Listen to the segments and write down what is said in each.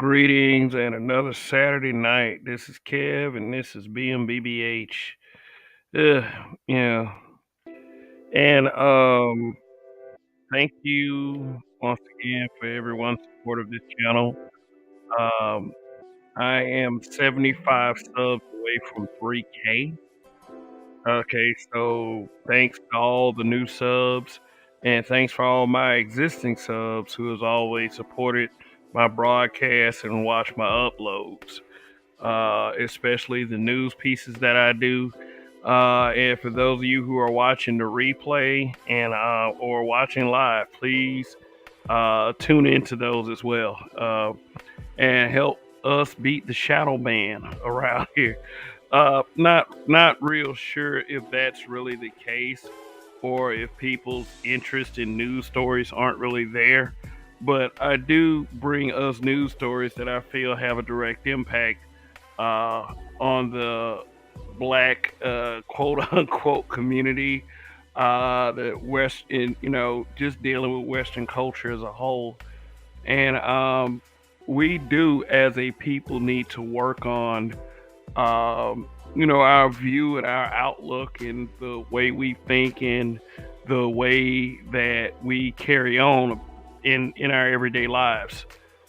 Greetings and another Saturday night. This is Kev and this is BMBBH. Uh, yeah. And thank you once again for everyone's support of this channel. Um I am 75 subs away from 3K. Okay, so thanks to all the new subs and thanks for all my existing subs who has always supported my broadcasts and watched my uploads. Especially the news pieces that I do. And for those of you who are watching the replay and or watching live, please tune into those as well and help us beat the shadow ban around here. Not real sure if that's really the case or if people's interest in news stories aren't really there. But I do bring us news stories that I feel have a direct impact on the black quote unquote community, the West in just dealing with Western culture as a whole. And we do as a people need to work on our view and our outlook and the way we think and the way that we carry on in our everyday lives.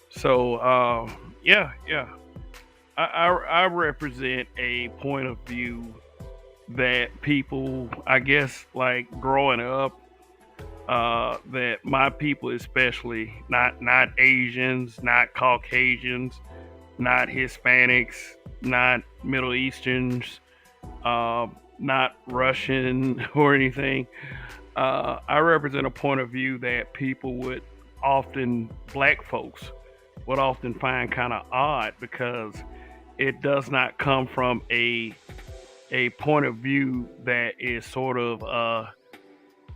So yeah. I represent a point of view that people, I guess, like growing up, that my people, especially not Asians, not Caucasians, not Hispanics, not Middle Easterns, not Russian or anything. I represent a point of view that people would often, black folks, would often find kind of odd because it does not come from a point of view that is sort of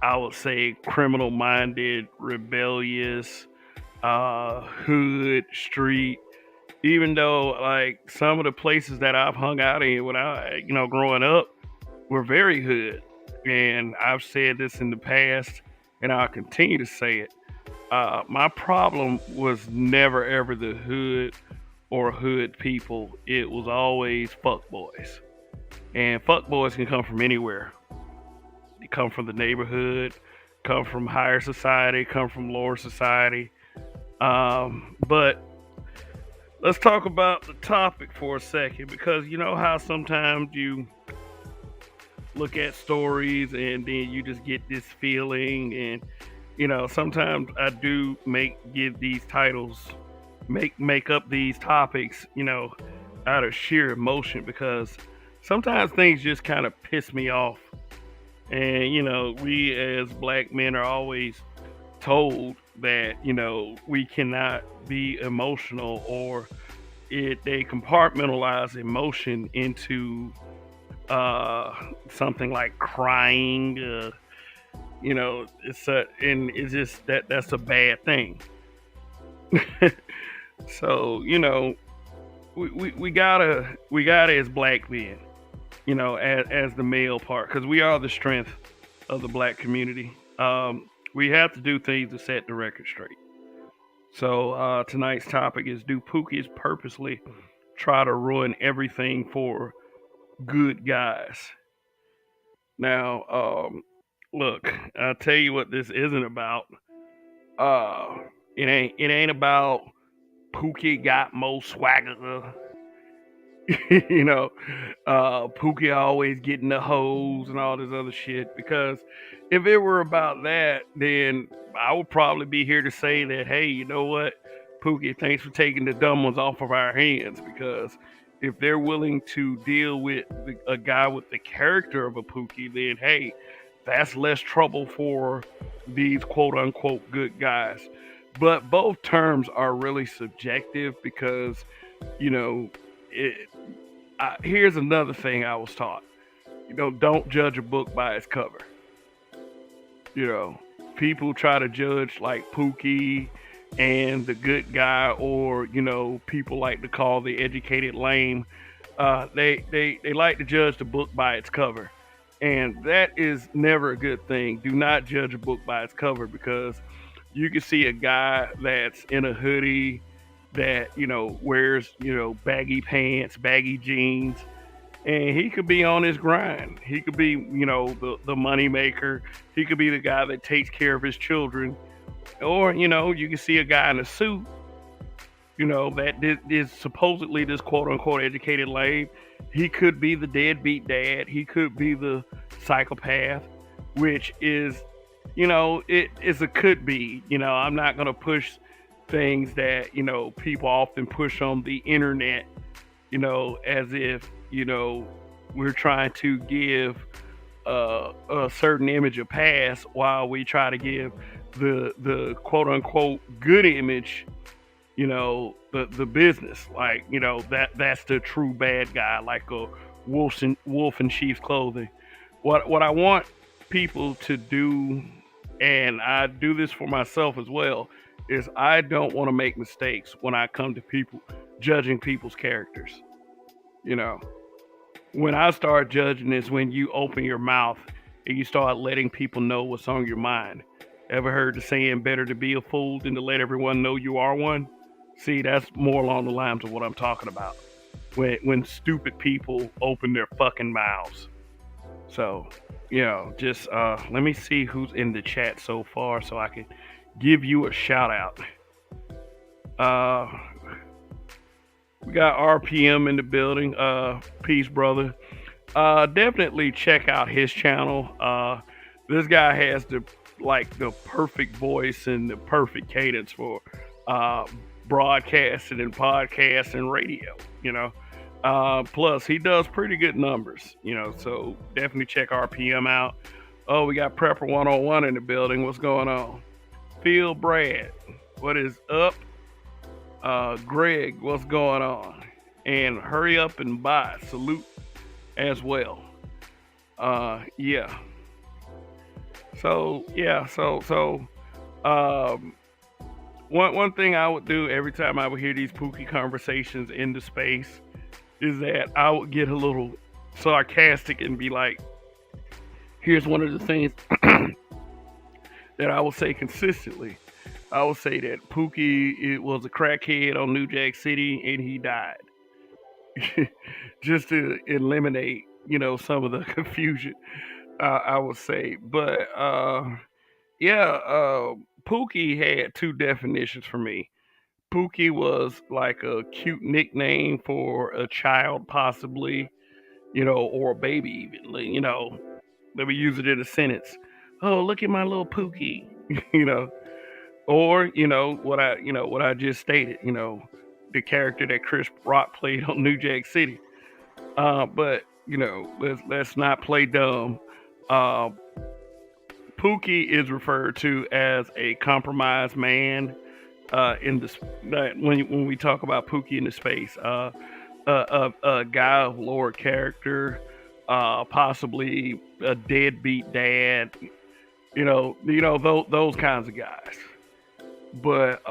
I would say criminal minded, rebellious, hood, street. Even though like some of the places that I've hung out in when I growing up were very hood, and I've said this in the past, and I'll continue to say it. My problem was never ever the hood or hood people. It was always fuck boys. And fuck boys can come from anywhere. They come from the neighborhood, come from higher society, come from lower society. But let's talk about the topic for a second because you know how sometimes you look at stories and then you just get this feeling, and sometimes I do give these titles, make up these topics, out of sheer emotion because sometimes things just kind of piss me off. And we as black men are always told that we cannot be emotional, or they compartmentalize emotion into something like crying. It's just that's a bad thing. So we gotta as black men, as the male part, because we are the strength of the black community. We have to do things to set the record straight. So tonight's topic is: do pookies purposely try to ruin everything for good guys? Now, look, I'll tell you what this isn't about. Uh, it ain't about Pookie got more swagger. you know, Pookie always getting the hoes and all this other shit. Because if it were about that, then I would probably be here to say that, hey, you know what, Pookie, thanks for taking the dumb ones off of our hands. Because if they're willing to deal with a guy with the character of a Pookie, then hey, that's less trouble for these quote unquote good guys. But both terms are really subjective because, you know, it, here's another thing I was taught. Don't judge a book by its cover. You know, people try to judge like Pookie and the good guy, or people like to call the educated lame. They like to judge the book by its cover, and that is never a good thing. Do not judge a book by its cover, because you can see a guy that's in a hoodie that, wears, baggy pants, baggy jeans, and he could be on his grind. He could be, the money maker. He could be the guy that takes care of his children. Or, you can see a guy in a suit, that is supposedly this quote unquote educated lame. He could be the deadbeat dad. He could be the psychopath, which is, it is a could be. I'm not going to push things that, people often push on the internet, as if, we're trying to give a certain image a pass while we try to give the quote unquote good image, the business, like, that's the true bad guy, like a wolf in sheep's clothing. What I want people to do, and I do this for myself as well, is I don't want to make mistakes when I come to people judging people's characters. You know, when I start judging is when you open your mouth and you start letting people know what's on your mind. Ever heard the saying, better to be a fool than to let everyone know you are one? See, that's more along the lines of what I'm talking about. When stupid people open their fucking mouths. So, just let me see who's in the chat so far so I can give you a shout out. We got RPM in the building. Peace, brother. Definitely check out his channel. This guy has the perfect voice and the perfect cadence for broadcasting and podcasting and radio. Plus he does pretty good numbers. So definitely check RPM out. Oh, we got Prepper 101 in the building. What's going on? Phil Brad, what is up? Greg, what's going on? And hurry up and buy. Salute as well. Yeah. So one thing I would do every time I would hear these Pookie conversations in the space is that I would get a little sarcastic and be like, here's one of the things that I will say consistently. I will say that Pookie was a crackhead on New Jack City and he died. Just to eliminate, some of the confusion, I would say. But Pookie had two definitions for me. Pookie was like a cute nickname for a child, possibly, or a baby even. Let me use it in a sentence. Oh, look at my little Pookie, or what I just stated, the character that Chris Rock played on New Jack City. But let's not play dumb. Pookie is referred to as a compromised man in the when we talk about Pookie in the space, a guy of lower character, possibly a deadbeat dad, those kinds of guys. But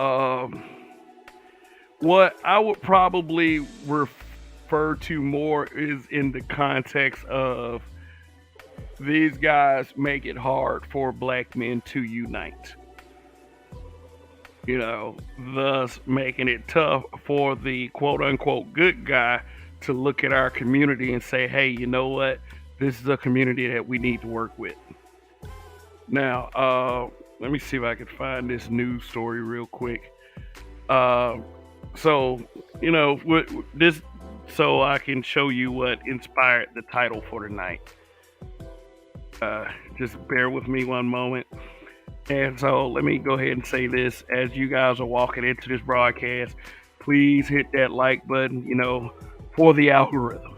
what I would probably refer to more is in the context of these guys make it hard for black men to unite. Thus making it tough for the quote unquote good guy to look at our community and say, hey, you know what? This is a community that we need to work with. Now, let me see if I can find this news story real quick. So I can show you what inspired the title for tonight. Just bear with me one moment. And so let me go ahead and say this. As you guys are walking into this broadcast, please hit that like button, for the algorithm.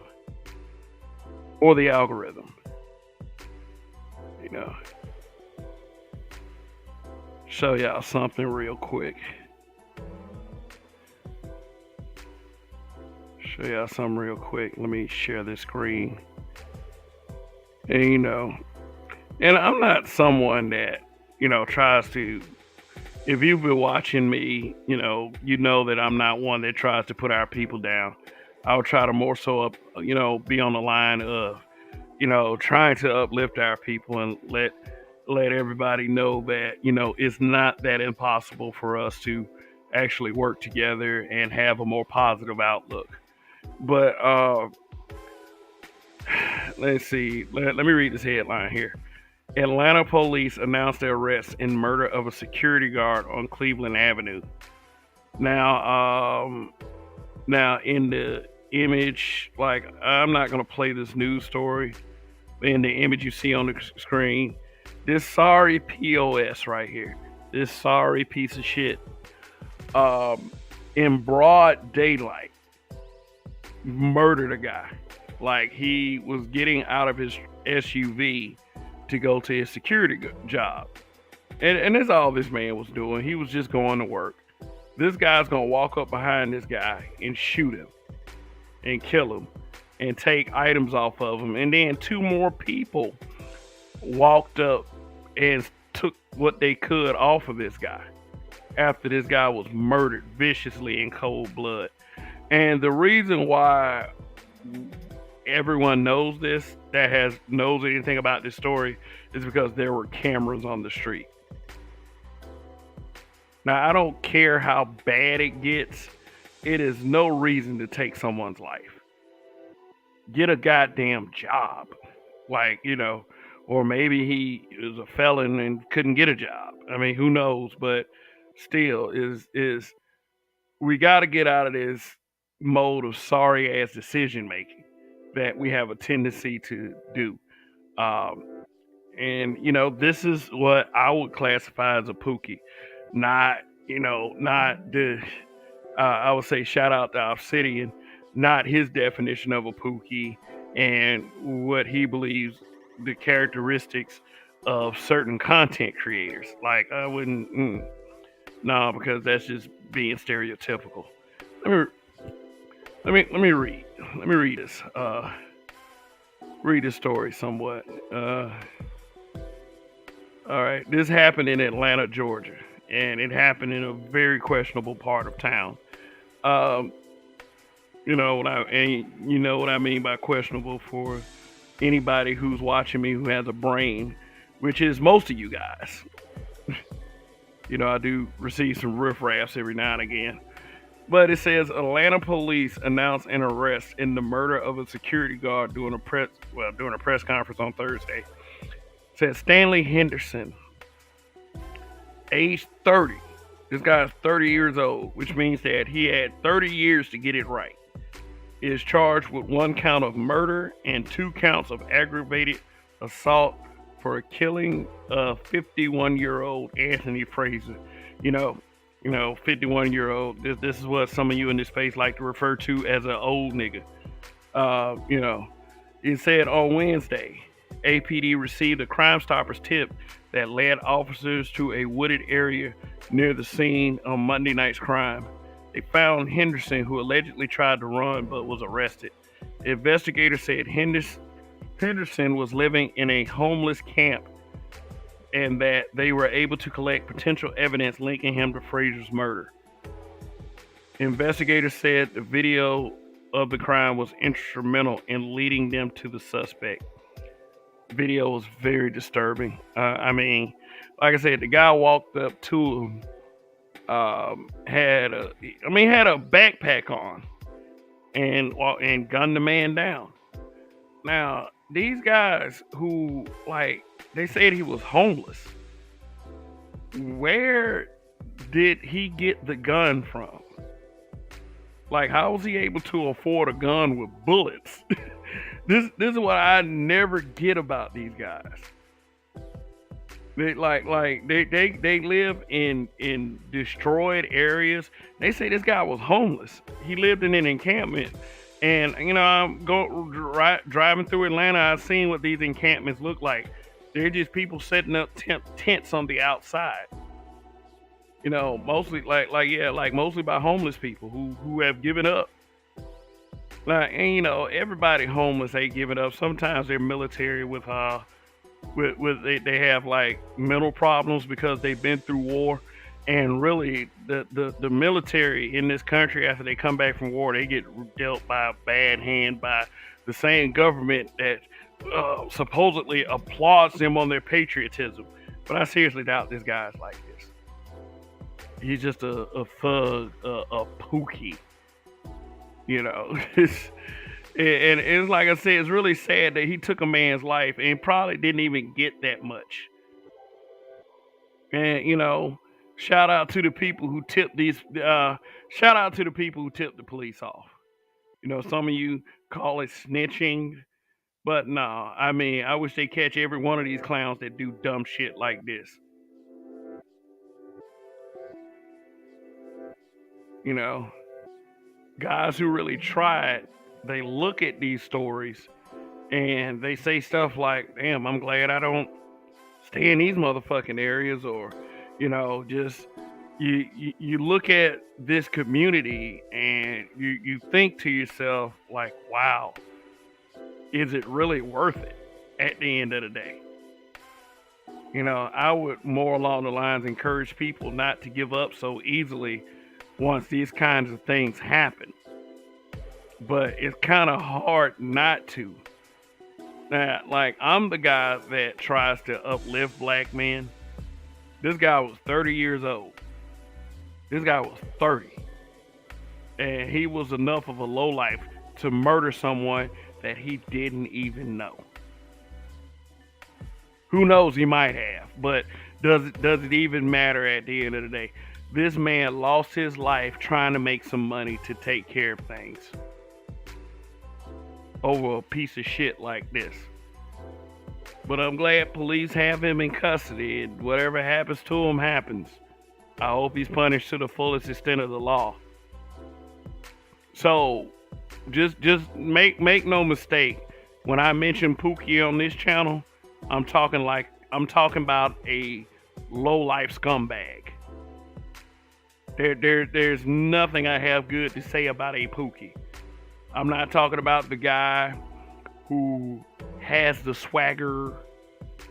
For the algorithm. Show y'all something real quick. Let me share this screen. And and I'm not someone that, tries to, if you've been watching me, you know that I'm not one that tries to put our people down. I'll try to more so be on the line of, trying to uplift our people and let everybody know that, it's not that impossible for us to actually work together and have a more positive outlook. But let's see. Let me read this headline here. Atlanta police announced the arrest and murder of a security guard on Cleveland Avenue. Now, now in the image, like I'm not gonna play this news story. In the image you see on the screen, this sorry POS right here, this sorry piece of shit, in broad daylight, murdered a guy. Like he was getting out of his SUV to go to his security job. And that's all this man was doing. He was just going to work. This guy's gonna walk up behind this guy and shoot him and kill him and take items off of him. And then two more people walked up and took what they could off of this guy after this guy was murdered viciously in cold blood. And the reason why everyone knows this, that knows anything about this story, is because there were cameras on the street. Now, I don't care how bad it gets. It is no reason to take someone's life. Get a goddamn job. Like, or maybe he is a felon and couldn't get a job. I mean, who knows? But still, is we got to get out of this mode of sorry ass decision making that we have a tendency to do. And this is what I would classify as a pookie. Not the I would say shout out to Obsidian, not his definition of a pookie and what he believes the characteristics of certain content creators. Like I wouldn't, no, because that's just being stereotypical. Let me read this. Read this story somewhat. All right, this happened in Atlanta, Georgia, and it happened in a very questionable part of town. You know what I mean by questionable for anybody who's watching me who has a brain, which is most of you guys. I do receive some riffraffs every now and again. But it says Atlanta police announced an arrest in the murder of a security guard during a press conference on Thursday. It says Stanley Henderson, age 30. This guy's 30 years old, which means that he had 30 years to get it right. Is charged with 1 count of murder and 2 counts of aggravated assault for killing 51-year-old Anthony Fraser. 51-year-old. This is what some of you in this space like to refer to as an old nigga. It said on Wednesday, APD received a Crime Stoppers tip that led officers to a wooded area near the scene on Monday night's crime. They found Henderson, who allegedly tried to run but was arrested. Investigators said Henderson was living in a homeless camp and that they were able to collect potential evidence linking him to Fraser's murder. Investigators said the video of the crime was instrumental in leading them to the suspect. The video was very disturbing. I mean, like I said, the guy walked up to him, had a backpack on, and gunned the man down. Now, these guys who, they said he was homeless. Where did he get the gun from? How was he able to afford a gun with bullets? This is what I never get about these guys. They they live in destroyed areas. They say this guy was homeless. He lived in an encampment. And I'm driving through Atlanta. I've seen what these encampments look like. They're just people setting up tents on the outside. Mostly mostly by homeless people who have given up. Everybody homeless ain't giving up. Sometimes they're military with they have mental problems because they've been through war. And really, the military in this country, after they come back from war, they get dealt by a bad hand by the same government that supposedly applauds them on their patriotism. But I seriously doubt this guy's like this. He's just a thug, a pookie, you know. And it's like I said, it's really sad that he took a man's life and probably didn't even get that much. And shout out to the people who tipped these. Shout out to the people who tipped the police off. Some of you call it snitching, but no, I mean, I wish they catch every one of these clowns that do dumb shit like this. You know, guys who really tried, they look at these stories and they say stuff like, "Damn, I'm glad I don't stay in these motherfucking areas," or just you look at this community and you think to yourself like, wow, is it really worth it at the end of the day? I would more along the lines encourage people not to give up so easily once these kinds of things happen, but it's kind of hard not to. Now, like, I'm the guy that tries to uplift black men. This guy was 30 years old. This guy was 30. And he was enough of a lowlife to murder someone that he didn't even know. Who knows, he might have, but does it even matter at the end of the day? This man lost his life trying to make some money to take care of things over a piece of shit like this. But I'm glad police have him in custody, and whatever happens to him happens. I hope he's punished to the fullest extent of the law. So just make no mistake, when I mention Pookie on this channel, I'm talking about a low life scumbag. There's nothing I have good to say about a Pookie. I'm not talking about the guy who has the swagger,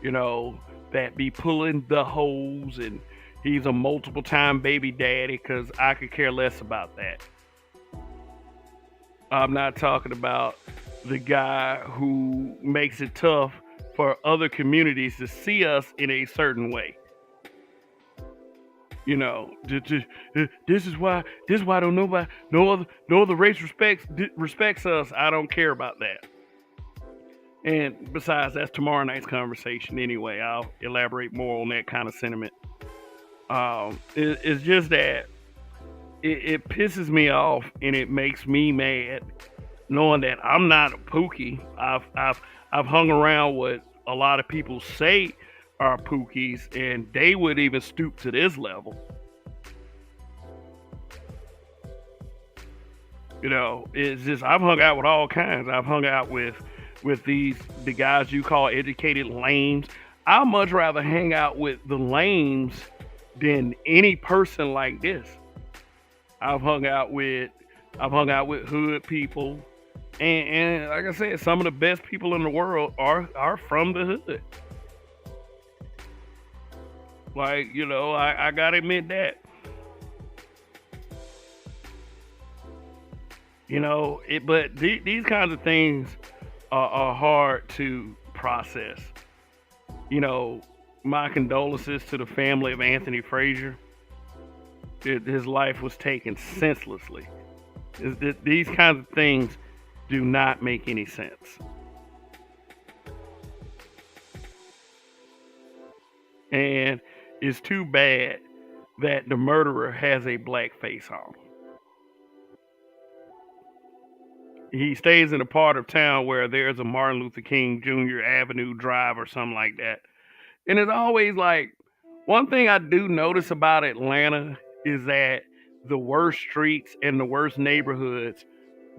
that be pulling the hose, and he's a multiple time baby daddy, because I could care less about that. I'm not talking about the guy who makes it tough for other communities to see us in a certain way. This is why don't nobody, no other race respects us. I don't care about that. And besides, that's tomorrow night's conversation anyway. I'll elaborate more on that kind of sentiment. It's just that it pisses me off and it makes me mad knowing that I'm not a Pookie. I've hung around what a lot of people say are Pookies, and they would even stoop to this level. It's just, I've hung out with all kinds. I've hung out with the guys you call educated lames. I'd much rather hang out with the lames than any person like this. I've hung out with hood people, and like I said, some of the best people in the world are from the hood. Like, I gotta admit that. But these kinds of things are hard to process. My condolences to the family of Anthony Frazier. His life was taken senselessly. These kinds of things do not make any sense. And it's too bad that the murderer has a black face on. He stays in a part of town where there's a Martin Luther King Jr. Avenue Drive or something like that. And it's always like, one thing I do notice about Atlanta is that the worst streets and the worst neighborhoods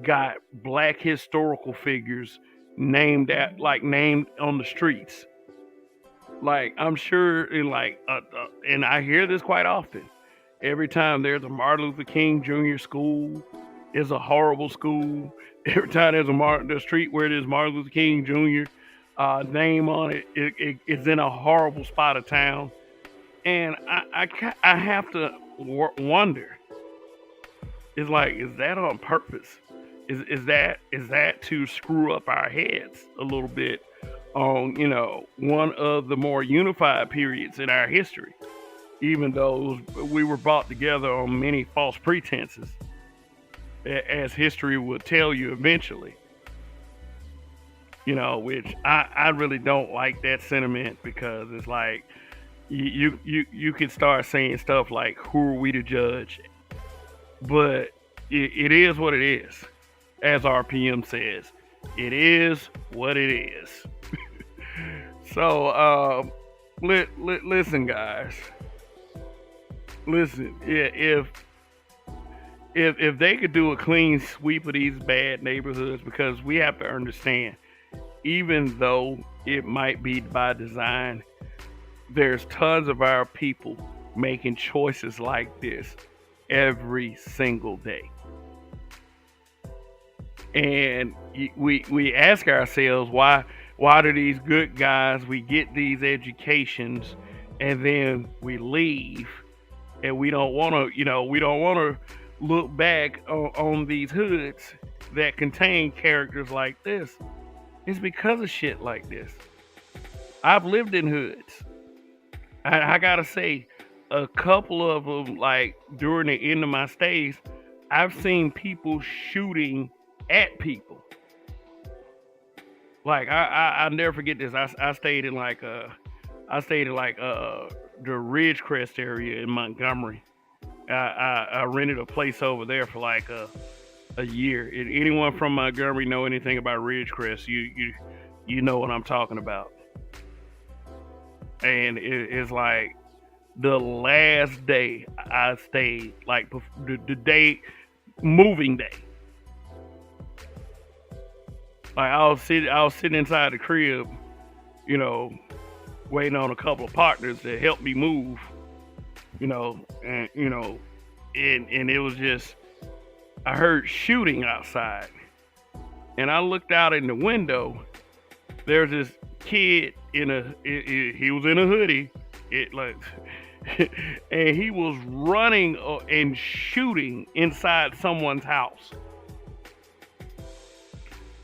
got black historical figures named on the streets. Like, I'm sure and I hear this quite often. Every time there's a Martin Luther King Jr. school, is a horrible school. Every time there's the street where there's Martin Luther King Jr. Name on it, it's in a horrible spot of town. And I have to wonder. It's like, is that on purpose? Is that to screw up our heads a little bit on one of the more unified periods in our history? even though we were brought together on many false pretenses, as history will tell you eventually. Which I really don't like that sentiment, because it's like you can start saying stuff like, "Who are we to judge?" But it is what it is, as RPM says. It is what it is. So, listen, guys. Listen, if they could do a clean sweep of these bad neighborhoods, because we have to understand, even though it might be by design, there's tons of our people making choices like this every single day. And we ask ourselves, why do these good guys, we get these educations, and then we leave, and we don't want to look back on these hoods that contain characters like this. It's because of shit like this. I've lived in hoods. I gotta say, a couple of them, like during the end of my stays, I've seen people shooting at people. Like I never forget this. I stayed in like the Ridgecrest area in Montgomery. I rented a place over there for like a year. If anyone from Montgomery know anything about Ridgecrest, you know what I'm talking about. And it's like the last day I stayed, like the day, moving day. Like I was sitting inside the crib, waiting on a couple of partners to help me move, and it was just, I heard shooting outside, and I looked out in the window. There's this kid he was in a hoodie, and he was running and shooting inside someone's house.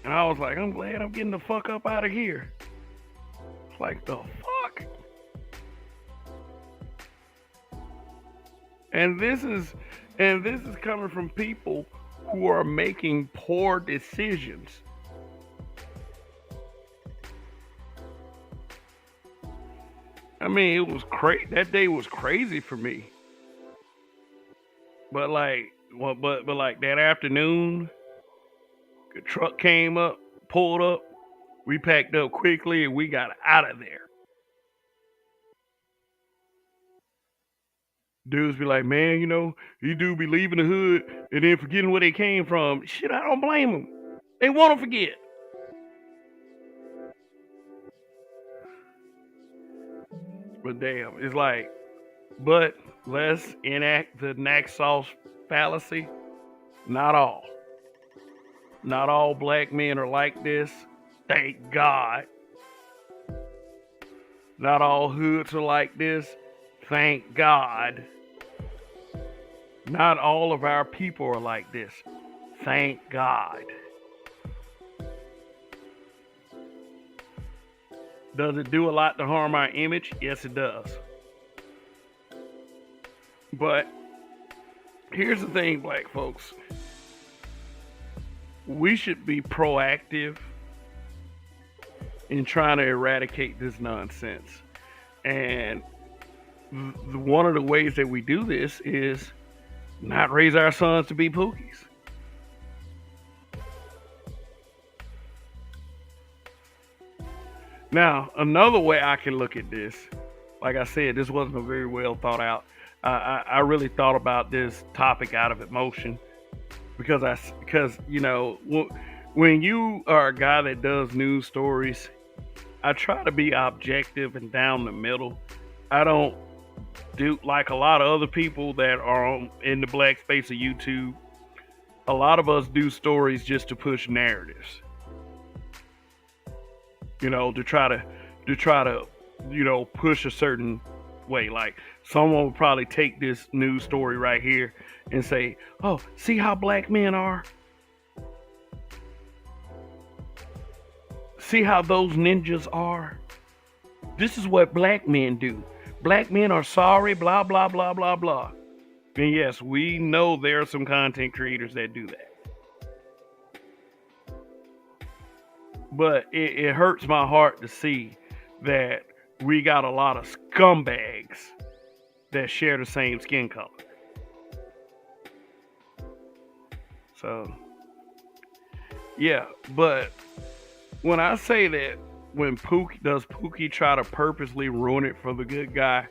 And I was like, I'm glad I'm getting the fuck up out of here. It's like, the fuck? And this is coming from people who are making poor decisions. I mean, it was crazy. That day was crazy for me. But like that afternoon, the truck came up, pulled up, we packed up quickly, and we got out of there. Dudes be like, man, you do be leaving the hood and then forgetting where they came from. Shit, I don't blame them. They want to forget. But damn, it's like, but let's enact the Naxos fallacy. Not all. Not all black men are like this. Thank God. Not all hoods are like this. Thank God. Not all of our people are like this. Thank God. Does it do a lot to harm our image? Yes, it does. But here's the thing, black folks. We should be proactive in trying to eradicate this nonsense. And one of the ways that we do this is not raise our sons to be pookies. Now, another way I can look at this, like I said, this wasn't a very well thought out. I really thought about this topic out of emotion, because when you are a guy that does news stories, I try to be objective and down the middle. I don't do like a lot of other people that are in the black space of YouTube. A lot of us do stories just to push narratives. To try to push a certain way. Like someone would probably take this news story right here and say, "Oh, see how black men are? See how those ninjas are? This is what black men do. Black men are sorry, blah, blah, blah, blah, blah. And yes, we know there are some content creators that do that. But it hurts my heart to see that we got a lot of scumbags that share the same skin color. So, yeah, but when I say that, when Pookie try to purposely ruin it for the good guy,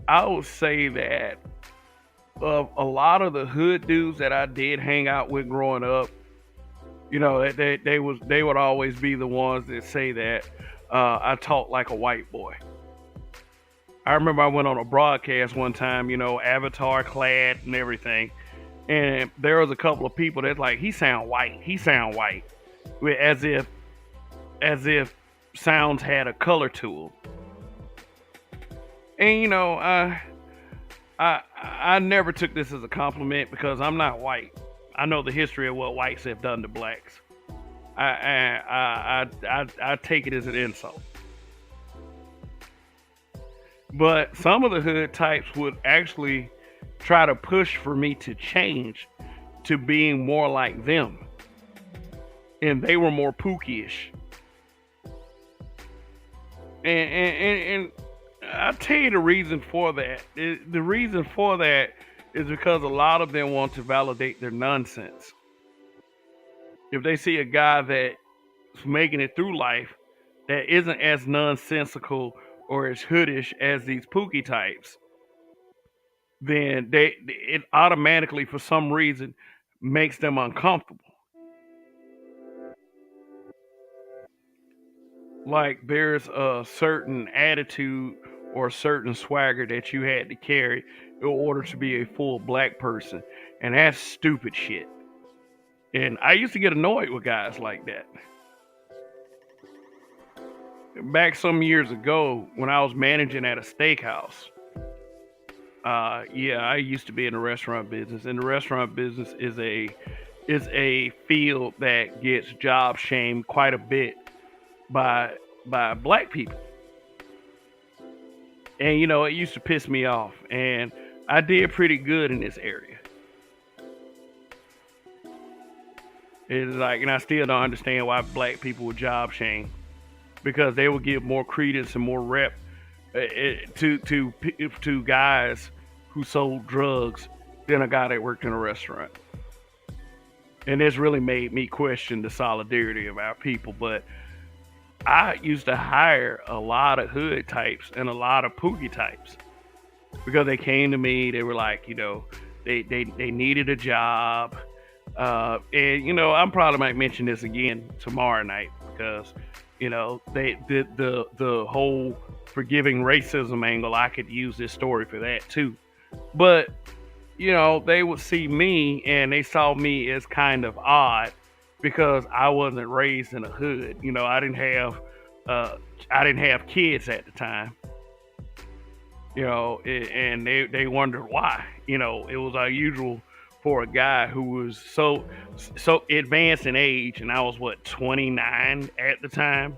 I would say that of a lot of the hood dudes that I did hang out with growing up, you know, they would always be the ones that say that I talk like a white boy. I remember I went on a broadcast one time, you know, avatar clad and everything, and there was a couple of people that's like, he sound white, as if sounds had a color to them. And you know, I never took this as a compliment because I'm not white. I know the history of what whites have done to blacks. I take it as an insult. But some of the hood types would actually try to push for me to change to being more like them. And they were more Pookie-ish. And I'll tell you the reason for that. The reason for that is because a lot of them want to validate their nonsense. If they see a guy that's making it through life that isn't as nonsensical or as hoodish as these Pookie types, then it automatically, for some reason, makes them uncomfortable. Like there's a certain attitude or a certain swagger that you had to carry in order to be a full black person, and that's stupid shit. And I used to get annoyed with guys like that. Back some years ago, when I was managing at a steakhouse, yeah, I used to be in the restaurant business, and the restaurant business is a field that gets job shamed quite a bit by black people. And you know, it used to piss me off, and I did pretty good in this area. It's like, and I still don't understand why black people would job shame, because they would give more credence and more rep to guys who sold drugs than a guy that worked in a restaurant. And this really made me question the solidarity of our people. But I used to hire a lot of hood types and a lot of Pookie types because they came to me. They were like, you know, they needed a job. And you know, I'm probably might mention this again tomorrow night because, you know, the whole forgiving racism angle, I could use this story for that too. But you know, they would see me and they saw me as kind of odd because I wasn't raised in a hood. You know, I didn't have kids at the time. You know, and they wondered why. You know, it was unusual for a guy who was so advanced in age, and I was what, 29 at the time,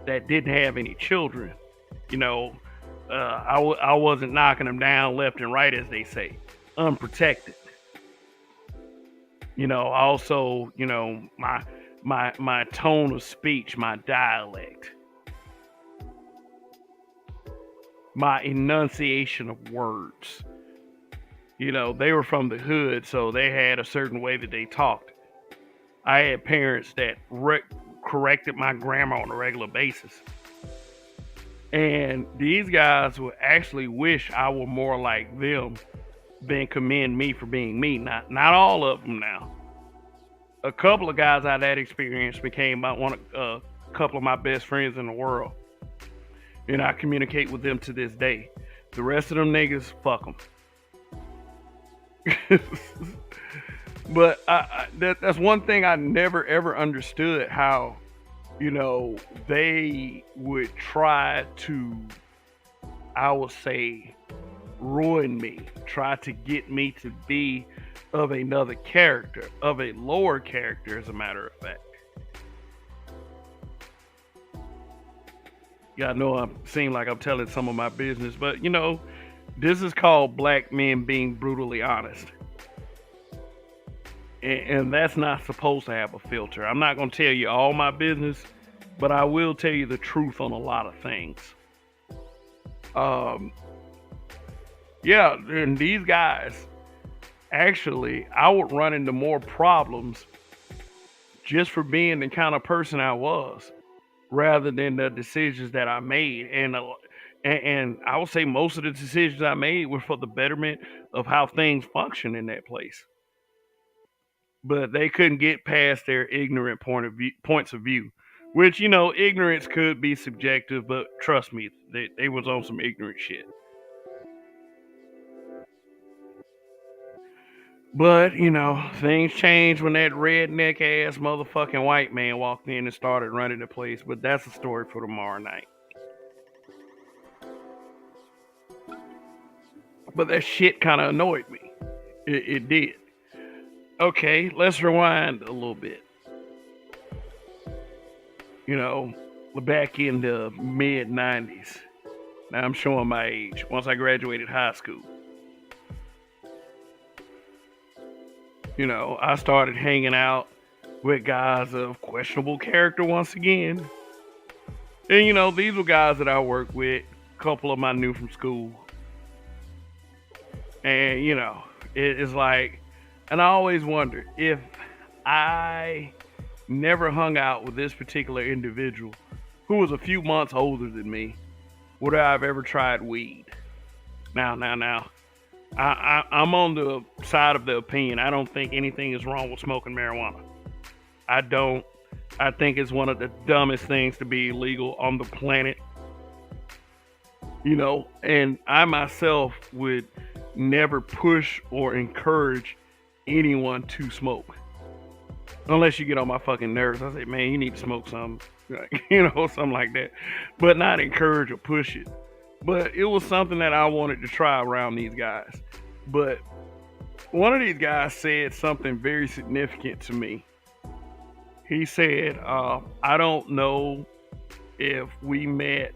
that didn't have any children. You know, I wasn't knocking them down left and right, as they say, unprotected. You know, also, you know, my tone of speech, my dialect, my enunciation of words. You know, they were from the hood, so they had a certain way that they talked. I had parents that corrected my grammar on a regular basis. And these guys would actually wish I were more like them than commend me for being me. Not all of them now. A couple of guys out of that experience became a couple of my best friends in the world. And I communicate with them to this day. The rest of them niggas, fuck them. But that's one thing I never ever understood, how, you know, they would try to, I would say, ruin me, try to get me to be of another character, of a lower character, as a matter of fact. Yeah, I know I seem like I'm telling some of my business, but this is called black men being brutally honest. And that's not supposed to have a filter. I'm not going to tell you all my business, but I will tell you the truth on a lot of things. Um, yeah, and these guys, actually, I would run into more problems just for being the kind of person I was, rather than the decisions that I made. And I would say most of the decisions I made were for the betterment of how things function in that place. But they couldn't get past their ignorant points of view, which ignorance could be subjective, but trust me, they was on some ignorant shit. But things changed when that redneck ass motherfucking white man walked in and started running the place. But that's a story for tomorrow night. But that shit kind of annoyed me. It did. Okay, let's rewind a little bit. You know, back in the mid 90s. Now I'm showing my age. Once I graduated high school, I started hanging out with guys of questionable character once again. And these were guys that I worked with. A couple of them I knew from school. And it's like, and I always wondered if I never hung out with this particular individual who was a few months older than me, would I have ever tried weed? Now. I'm on the side of the opinion. I don't think anything is wrong with smoking marijuana. I don't. I think it's one of the dumbest things to be illegal on the planet. And I myself would never push or encourage anyone to smoke. Unless you get on my fucking nerves. I say, man, you need to smoke something. Something like that. But not encourage or push it. But it was something that I wanted to try around these guys. But one of these guys said something very significant to me. He said, I don't know if we met,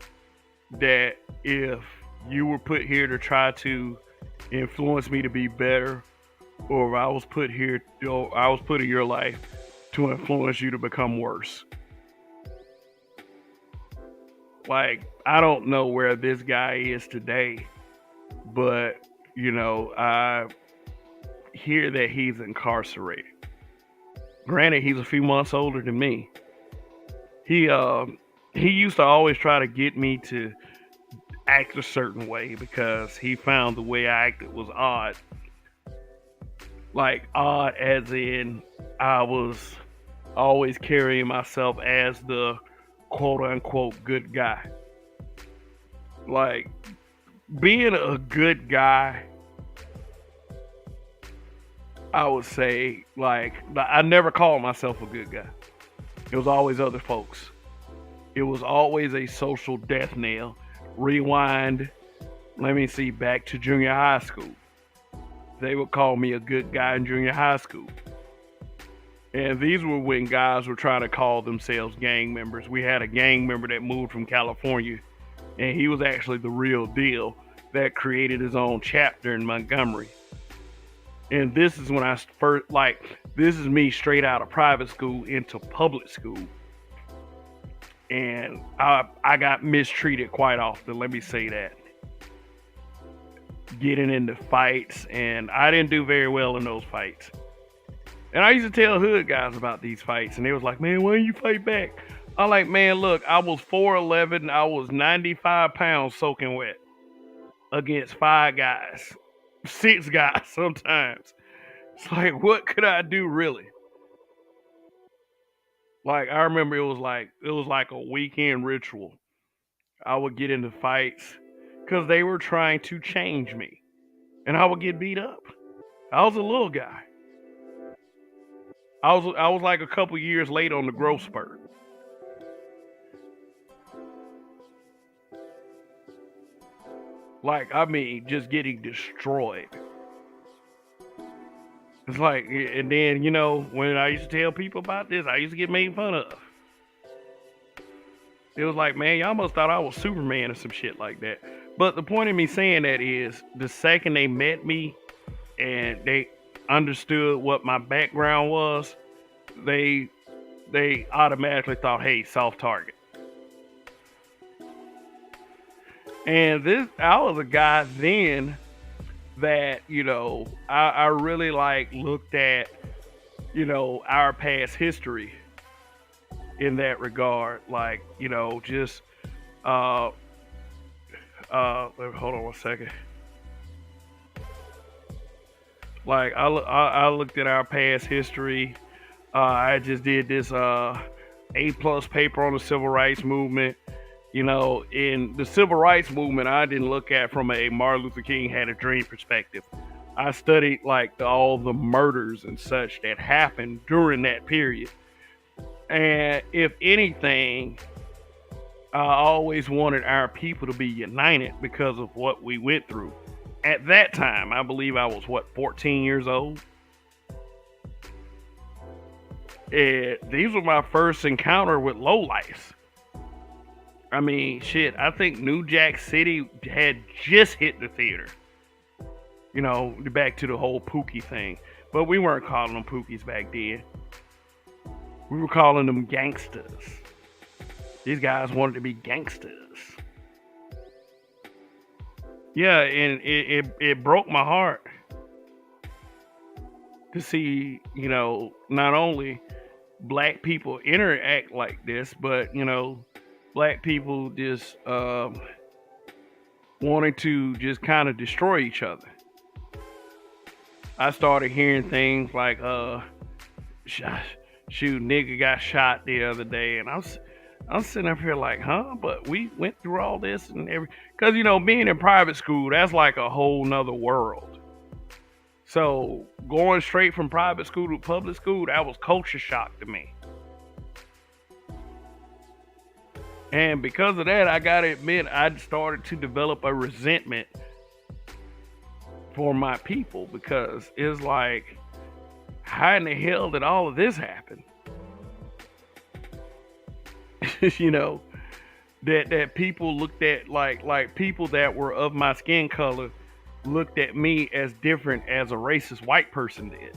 that if you were put here to try to influence me to be better, or if I was put here, I was put in your life to influence you to become worse. Like, I don't know where this guy is today, but I hear that he's incarcerated. Granted, he's a few months older than me. He used to always try to get me to act a certain way because he found the way I acted was odd. Like, odd as in I was always carrying myself as the quote unquote good guy. Like, being a good guy, I would say, like, I never called myself a good guy. It was always other folks. It was always a social death knell. Rewind, let me see, back to junior high school. They would call me a good guy in junior high school. And these were when guys were trying to call themselves gang members. We had a gang member that moved from California, and he was actually the real deal, that created his own chapter in Montgomery. And this is when I first, like, this is me straight out of private school into public school. And I got mistreated quite often, let me say that. Getting into fights, and I didn't do very well in those fights. And I used to tell hood guys about these fights, and they was like, man, why don't you fight back? I'm like, man, look, I was 4'11", I was 95 pounds soaking wet against 5 guys, 6 guys sometimes. It's like, what could I do really? Like, I remember it was like a weekend ritual. I would get into fights because they were trying to change me, and I would get beat up. I was a little guy. I was like a couple years late on the growth spurt. Like, I mean, just getting destroyed. It's like, and then, when I used to tell people about this, I used to get made fun of. It was like, man, y'all must thought I was Superman or some shit like that. But the point of me saying that is, the second they met me and they understood what my background was, they they automatically thought, hey, soft target. And this, I was a guy then that, I really like looked at, our past history in that regard. Like, just, uh, hold on one second. Like, I looked at our past history. I just did this, A plus paper on the civil rights movement. In the civil rights movement, I didn't look at from a Martin Luther King had a dream perspective. I studied like all the murders and such that happened during that period. And if anything, I always wanted our people to be united because of what we went through. At that time, I believe I was 14 years old. And these were my first encounter with lowlifes. I mean, shit, I think New Jack City had just hit the theater. Back to the whole pookie thing. But we weren't calling them pookies back then. We were calling them gangsters. These guys wanted to be gangsters. Yeah, and it broke my heart to see, not only black people interact like this, but, black people just wanting to just kind of destroy each other. I started hearing things like, shoot, nigga got shot the other day, and I'm sitting up here like, huh? But we went through all this and because being in private school, that's like a whole nother world. So going straight from private school to public school, that was culture shock to me. And because of that, I gotta admit, I started to develop a resentment for my people, because it's like, how in the hell did all of this happen? That people looked at like people that were of my skin color looked at me as different as a racist white person did.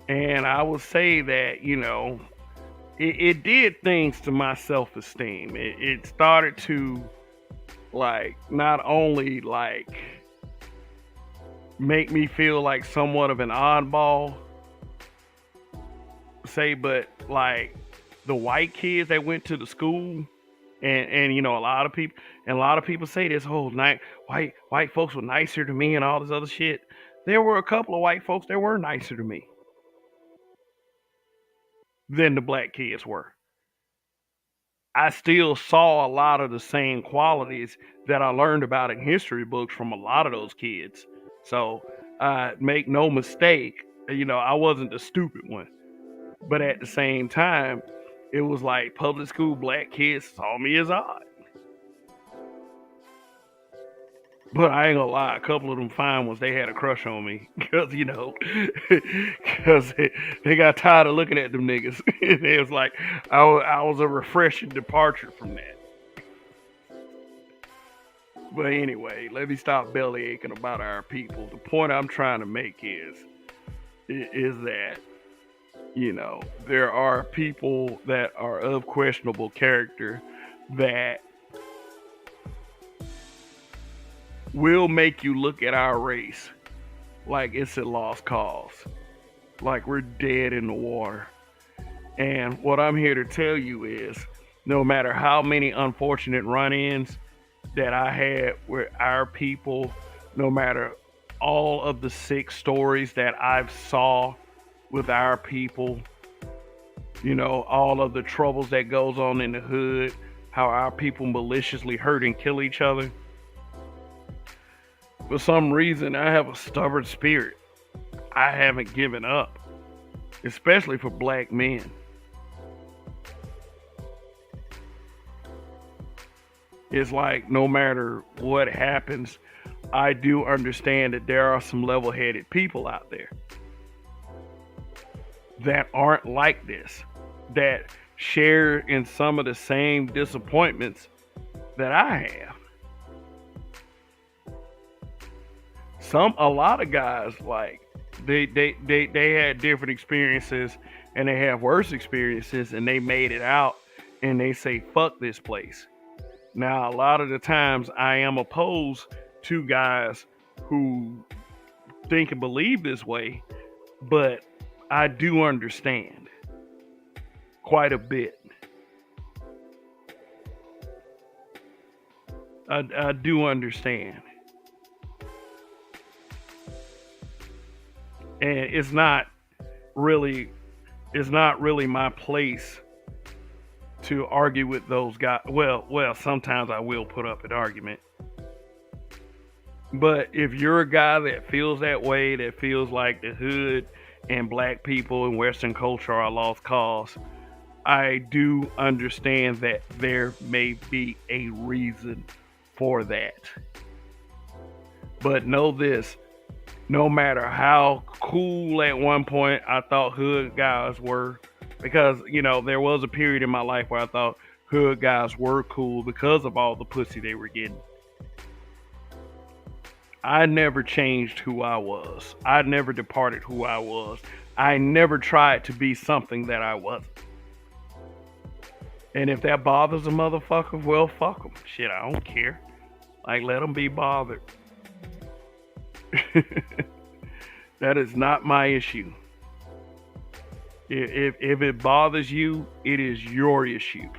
And I will say that, it did things to my self-esteem. It started to, like, not only, like, make me feel like somewhat of an oddball, but, like, the white kids that went to the school, and a lot of people say this whole night, white folks were nicer to me and all this other shit. There were a couple of white folks that were nicer to me than the black kids were. I still saw a lot of the same qualities that I learned about in history books from a lot of those kids. So make no mistake, I wasn't the stupid one. But at the same time, it was like public school black kids saw me as odd. But I ain't gonna lie, a couple of them fine ones, they had a crush on me. Because, because they got tired of looking at them niggas. It was like, I was a refreshing departure from that. But anyway, let me stop belly aching about our people. The point I'm trying to make is that, there are people that are of questionable character that will make you look at our race like it's a lost cause, like we're dead in the water. And what I'm here to tell you is, no matter how many unfortunate run-ins that I had with our people, no matter all of the sick stories that I've saw with our people, all of the troubles that goes on in the hood, how our people maliciously hurt and kill each other. For some reason, I have a stubborn spirit. I haven't given up, especially for black men. It's like, no matter what happens, I do understand that there are some level-headed people out there. that aren't like this, that share in some of the same disappointments that I have. A lot of guys, like, they had different experiences, and they have worse experiences, and they made it out, and they say fuck this place. Now, a lot of the times I am opposed to guys who think and believe this way, but I do understand quite a bit. I do understand. And really it's not really my place to argue with those guys. Well, sometimes I will put up an argument. But if you're a guy that feels that way, that feels like the hood and black people and Western culture are a lost cause, I do understand that there may be a reason for that. But know this, no matter how cool at one point I thought hood guys were, because, there was a period in my life where I thought hood guys were cool because of all the pussy they were getting. I never changed who I was. I never departed who I was. I never tried to be something that I wasn't. And if that bothers a motherfucker, well, fuck them. Shit, I don't care. Like, let them be bothered. That is not my issue. If it bothers you, it is your issue.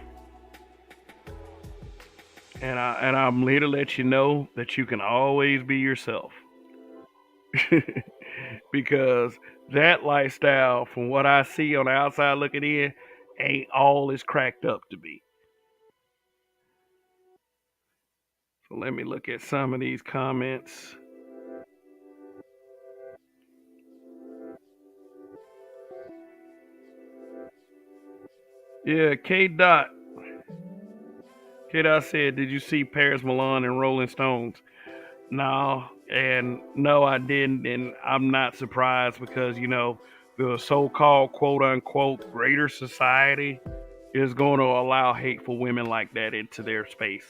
And I'm here to let you know that you can always be yourself. Because that lifestyle, from what I see on the outside looking in, ain't all it's cracked up to be. So let me look at some of these comments. Yeah, K. Dot said, did you see Paris Milan and Rolling Stones? No, and no, I didn't, and I'm not surprised because, the so-called quote-unquote greater society is going to allow hateful women like that into their space.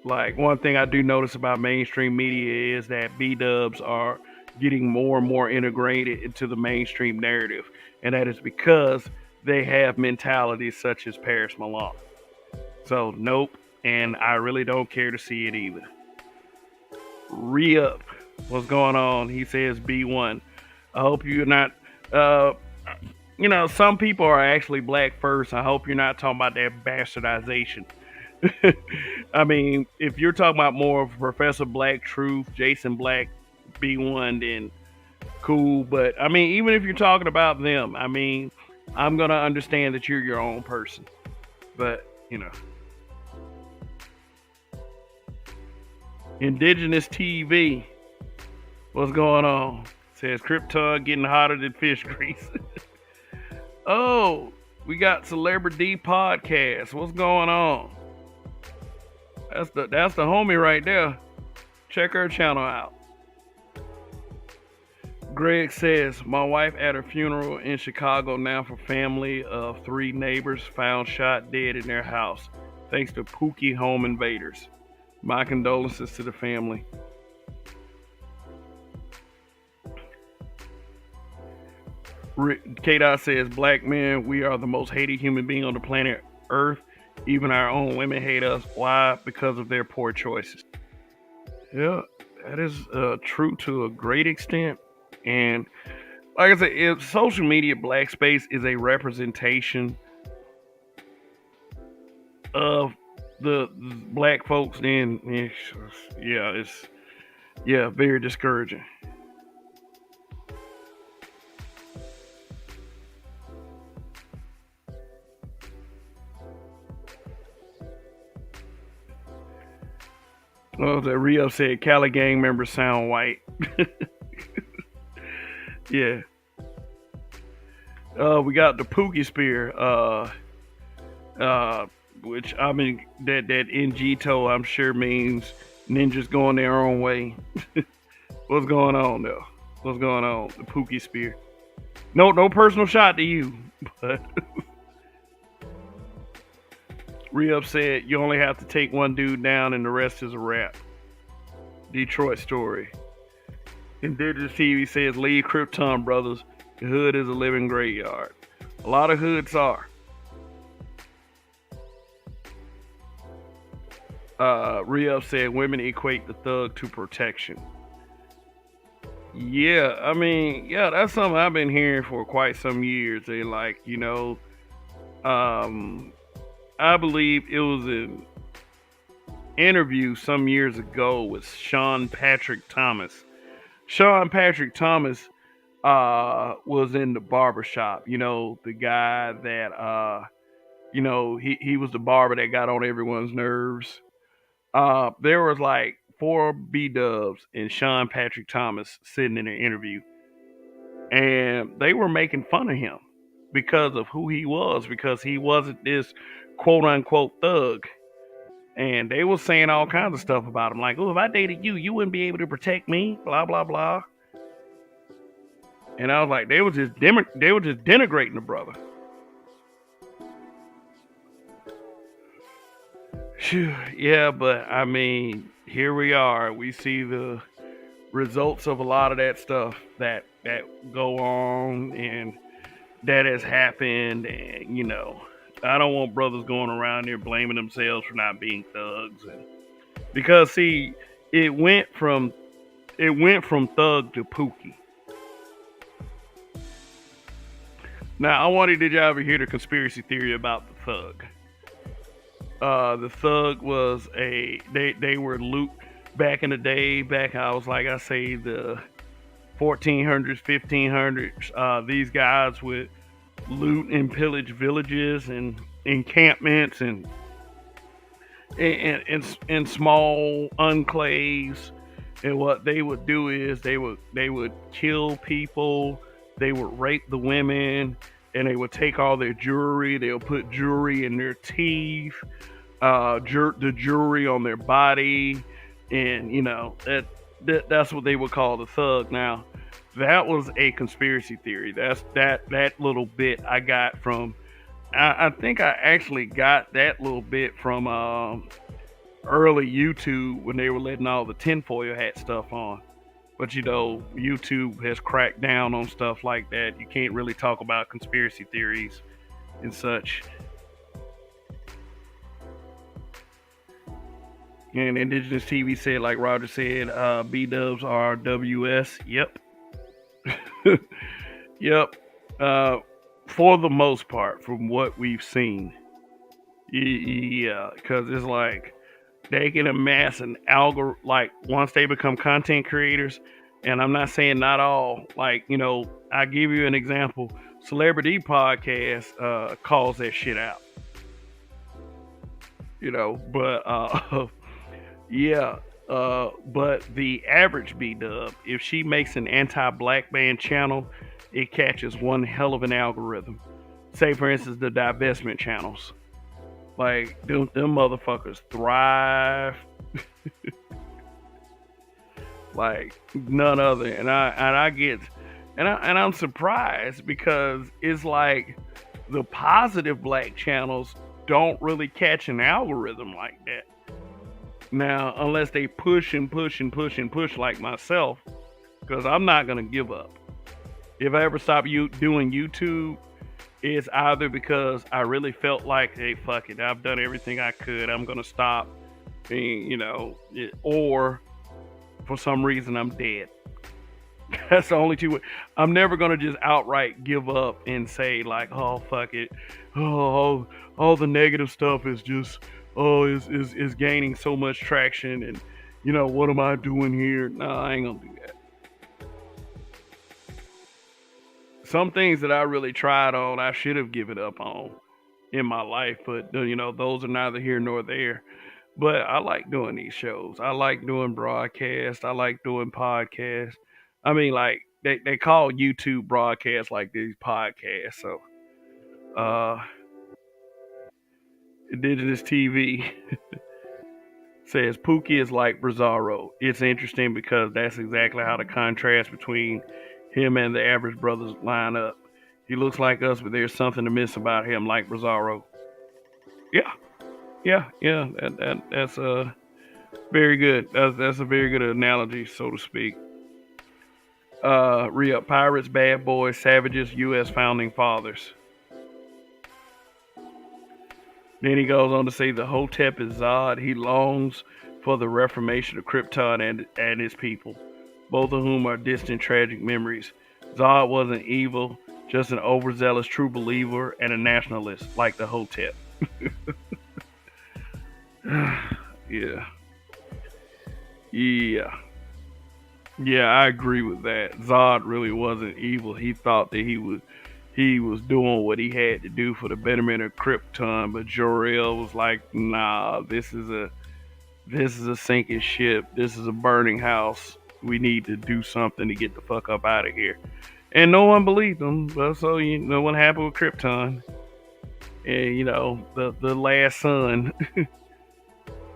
Like, one thing I do notice about mainstream media is that Bdubs are getting more and more integrated into the mainstream narrative, and that is because they have mentalities such as Paris Milan. So, nope, and I really don't care to see it either. Re-up, what's going on? He says B1. I hope you're not, some people are actually black first. I hope you're not talking about that bastardization. I mean, if you're talking about more of Professor Black Truth, Jason Black, B1, then cool. But, I mean, even if you're talking about them, I mean, I'm going to understand that you're your own person. But, Indigenous TV, what's going on? Says Krypton getting hotter than fish grease. Oh, we got Celebrity Podcast. What's going on? That's the homie right there. Check her channel out. Greg says, my wife at her funeral in Chicago now for family of 3 neighbors found shot dead in their house, thanks to Pookie home invaders. My condolences to the family. K-Dot says, black men, we are the most hated human being on the planet Earth. Even our own women hate us. Why? Because of their poor choices. Yeah, that is true to a great extent. And like I said, if social media black space is a representation of the black folks, then it's very discouraging. Well, the Rio said Cali gang members sound white. Yeah. We got the Pookie spear, which I mean that NG-to I'm sure means ninjas going their own way. What's going on though? What's going on? The Pookie spear. No personal shot to you, but Re-Up said you only have to take one dude down and the rest is a wrap. Detroit story. Indigenous TV says leave Krypton brothers. The hood is a living graveyard. A lot of hoods are. Re-Up said women equate the thug to protection. Yeah, I mean, yeah, that's something I've been hearing for quite some years. They like, um, I believe it was an interview some years ago with Sean Patrick Thomas. Sean Patrick Thomas was in the barber shop. The guy that he was the barber that got on everyone's nerves. There was like four Bdubs and Sean Patrick Thomas sitting in an interview, and they were making fun of him because of who he was, because he wasn't this quote unquote thug. And they were saying all kinds of stuff about him, like, "Oh, if I dated you, you wouldn't be able to protect me." Blah blah blah. And I was like, they were just denigrating the brother. Phew, yeah, but I mean, here we are. We see the results of a lot of that stuff that go on and that has happened. And I don't want brothers going around there blaming themselves for not being thugs, and because see, it went from thug to pookie. Now, I wanted, did y'all ever hear the conspiracy theory about the thug? The thug was they were loot back in the day, back I was like I say the 1400s, 1500s. These guys would loot and pillage villages and encampments and small enclaves. And what they would do is they would kill people, they would rape the women, and they would take all their jewelry. They'll put jewelry in their teeth, the jewelry on their body, and that's what they would call the thug. Now, that was a conspiracy theory. That's that little bit I got from. I think I actually got that little bit from early YouTube when they were letting all the tinfoil hat stuff on. But YouTube has cracked down on stuff like that. You can't really talk about conspiracy theories and such. And Indigenous TV said, like Roger said, Bdubs are WS. Yep. Yep. For the most part, from what we've seen. Yeah, because it's like they can amass an algorithm, like once they become content creators. And I'm not saying not all, like, I give you an example. Celebrity Podcast calls that shit out. But yeah, but the average B-dub, if she makes an anti-black man channel, it catches one hell of an algorithm. Say, for instance, the divestment channels. Like, them motherfuckers thrive like none other. And I'm surprised because it's like the positive black channels don't really catch an algorithm like that. Now, unless they push and push and push and push like myself, because I'm not gonna give up. If I ever stop doing YouTube, it's either because I really felt like, hey, fuck it, I've done everything I could, I'm gonna stop, or for some reason I'm dead. That's the only two ways. I'm never gonna just outright give up and say like, oh fuck it, oh all the negative stuff is just is gaining so much traction, and what am I doing here? No, I ain't gonna do that. Some things that I really tried on, I should have given up on in my life, but those are neither here nor there. But I like doing these shows. I like doing broadcasts. I like doing podcasts. I mean, like they call YouTube broadcasts like these podcasts. So, Indigenous TV says Pookie is like Bizarro. It's interesting because that's exactly how the contrast between him and the Average Brothers line up. He looks like us, but there's something amiss about him, like Bizarro. Yeah, yeah. That's very good. That's a very good analogy, so to speak. Re-up pirates, bad boys, savages, U.S. founding fathers. Then he goes on to say the Hotep is Zod. He longs for the reformation of Krypton and his people, both of whom are distant, tragic memories. Zod wasn't evil, just an overzealous true believer and a nationalist, like the Hotep. Yeah. Yeah. Yeah, I agree with that. Zod really wasn't evil. He thought that he was doing what he had to do for the betterment of Krypton, but Jor-El was like, "Nah, this is a sinking ship. This is a burning house. We need to do something to get the fuck up out of here." And no one believed him. But so you know what happened with Krypton, and the last son,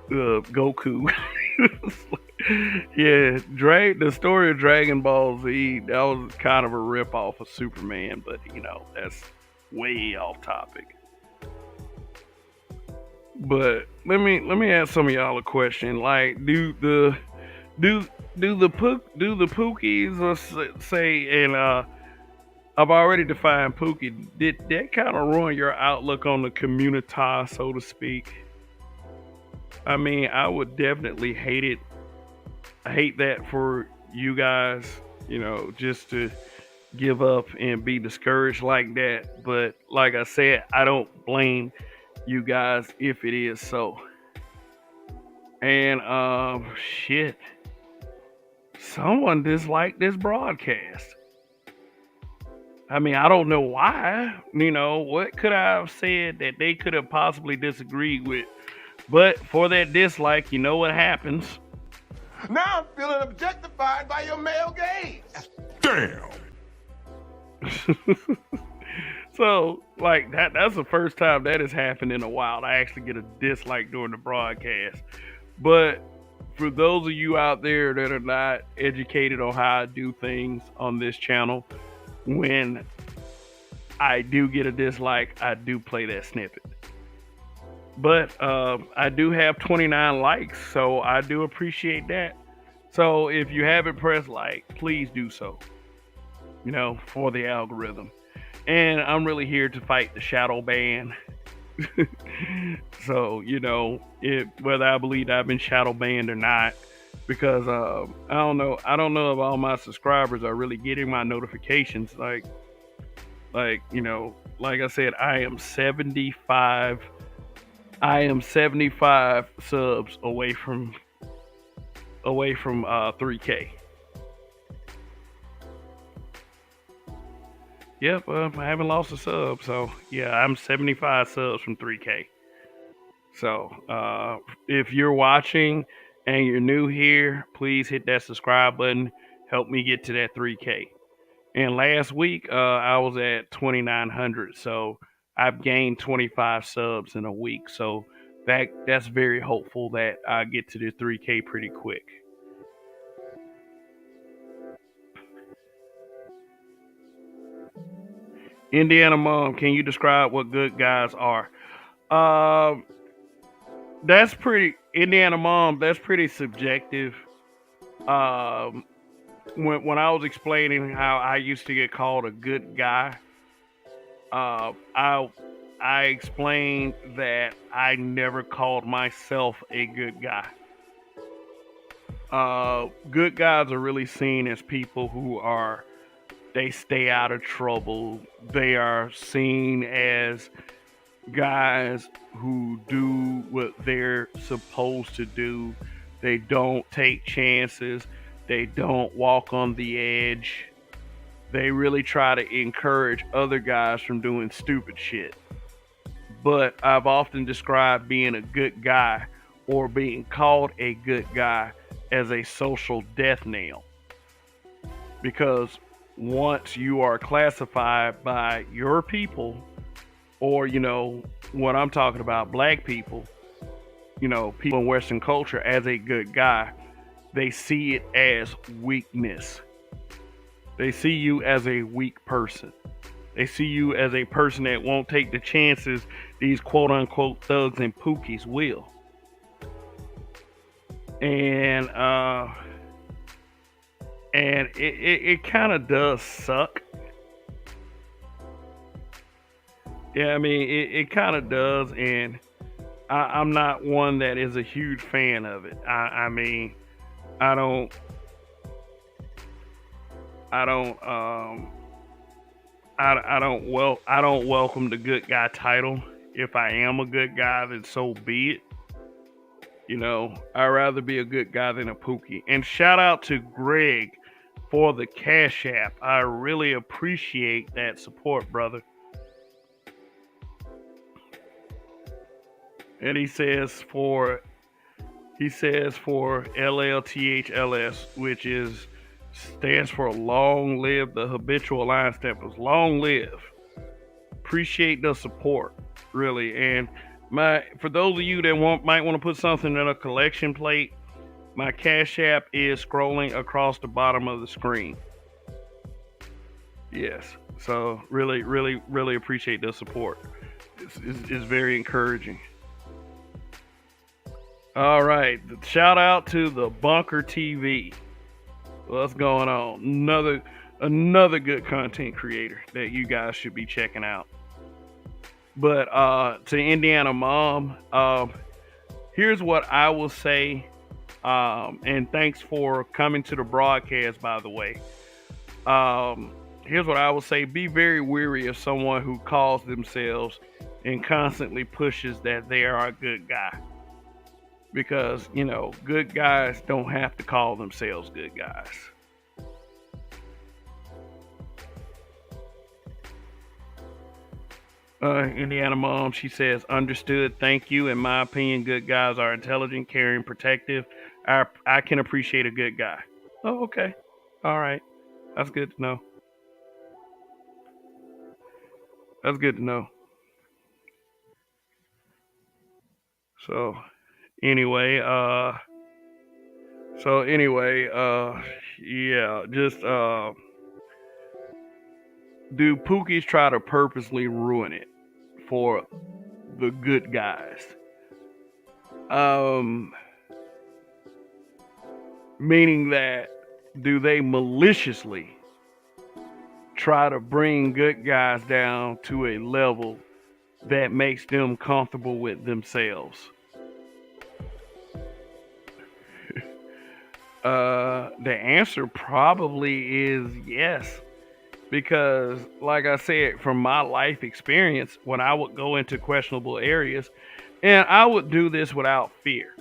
Goku. Yeah, the story of Dragon Ball Z, that was kind of a rip off of Superman, but that's way off topic. But let me ask some of y'all a question. Like, do the Pookies, say, and I've already defined Pookie. Did that kind of ruin your outlook on the community, so to speak? I mean, I would definitely hate it. I hate that for you guys, just to give up and be discouraged like that. But like I said, I don't blame you guys if it is so. And shit, someone disliked this broadcast. I mean, I don't know why. What could I have said that they could have possibly disagreed with? But for that dislike, you know what happens. Now I'm feeling objectified by your male gaze. Damn. So, like, that's the first time that has happened in a while. I actually get a dislike during the broadcast. But for those of you out there that are not educated on how I do things on this channel, when I do get a dislike, I do play that snippet. But I do have 29 likes, so I do appreciate that. So if you haven't pressed like, please do so, for the algorithm. And I'm really here to fight the shadow ban. So, whether I believe I've been shadow banned or not, because I don't know if all my subscribers are really getting my notifications. Like I said, I am 75 subs away from 3K. Yep, I haven't lost a sub, so yeah, I'm 75 subs from 3K. So if you're watching and you're new here, please hit that subscribe button. Help me get to that 3K. And last week I was at 2,900, so I've gained 25 subs in a week. So that's very hopeful that I get to the 3K pretty quick. Indiana Mom, can you describe what good guys are? That's pretty, Indiana Mom, that's pretty subjective. Um, when I was explaining how I used to get called a good guy, I explained that I never called myself a good guy. Good guys are really seen as people they stay out of trouble. They are seen as guys who do what they're supposed to do. They don't take chances. They don't walk on the edge. They really try to encourage other guys from doing stupid shit. But I've often described being a good guy or being called a good guy as a social death knell. Because once you are classified by your people, or what I'm talking about, black people, people in Western culture, as a good guy, they see it as weakness. They see you as a weak person. They see you as a person that won't take the chances these quote unquote thugs and pookies will. And it kind of does suck. Yeah, I mean it kind of does, and I'm not one that is a huge fan of it. I mean I don't I don't I don't welcome the good guy title. If I am a good guy, then so be it. You know, I'd rather be a good guy than a pookie. And shout out to Greg for the Cash App. I really appreciate that support, brother. And he says for LLTHLS, which stands for Long Live the Habitual Line Steppers. Long live. Appreciate the support, really. And for those of you that might want to put something in a collection plate, my Cash App is scrolling across the bottom of the screen. Yes. So really, really, really appreciate the support. It's very encouraging. All right. Shout out to the Bunker TV. What's going on? Another good content creator that you guys should be checking out. But to Indiana Mom, here's what I will say. And thanks for coming to the broadcast, by the way. Here's what I will say. Be very wary of someone who calls themselves and constantly pushes that they are a good guy. Because, you know, good guys don't have to call themselves good guys. Indiana Mom, she says, understood, thank you. In my opinion, good guys are intelligent, caring, protective. I can appreciate a good guy. Oh, okay. All right. That's good to know. That's good to know. So anyway, yeah, just do pookies try to purposely ruin it for the good guys? Meaning that, do they maliciously try to bring good guys down to a level that makes them comfortable with themselves? The answer probably is yes. Because, like I said, from my life experience, when I would go into questionable areas, and I would do this without fear.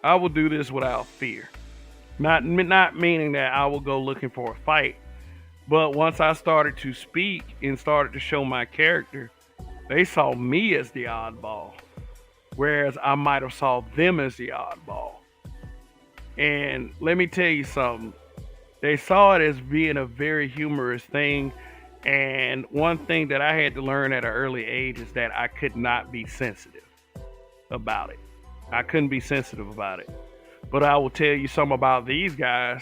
I would do this without fear. Not meaning that I would go looking for a fight. But once I started to speak and started to show my character, they saw me as the oddball. Whereas I might have saw them as the oddball. And let me tell you something. They saw it as being a very humorous thing. And one thing that I had to learn at an early age is that I could not be sensitive about it. I couldn't be sensitive about it. But I will tell you something about these guys.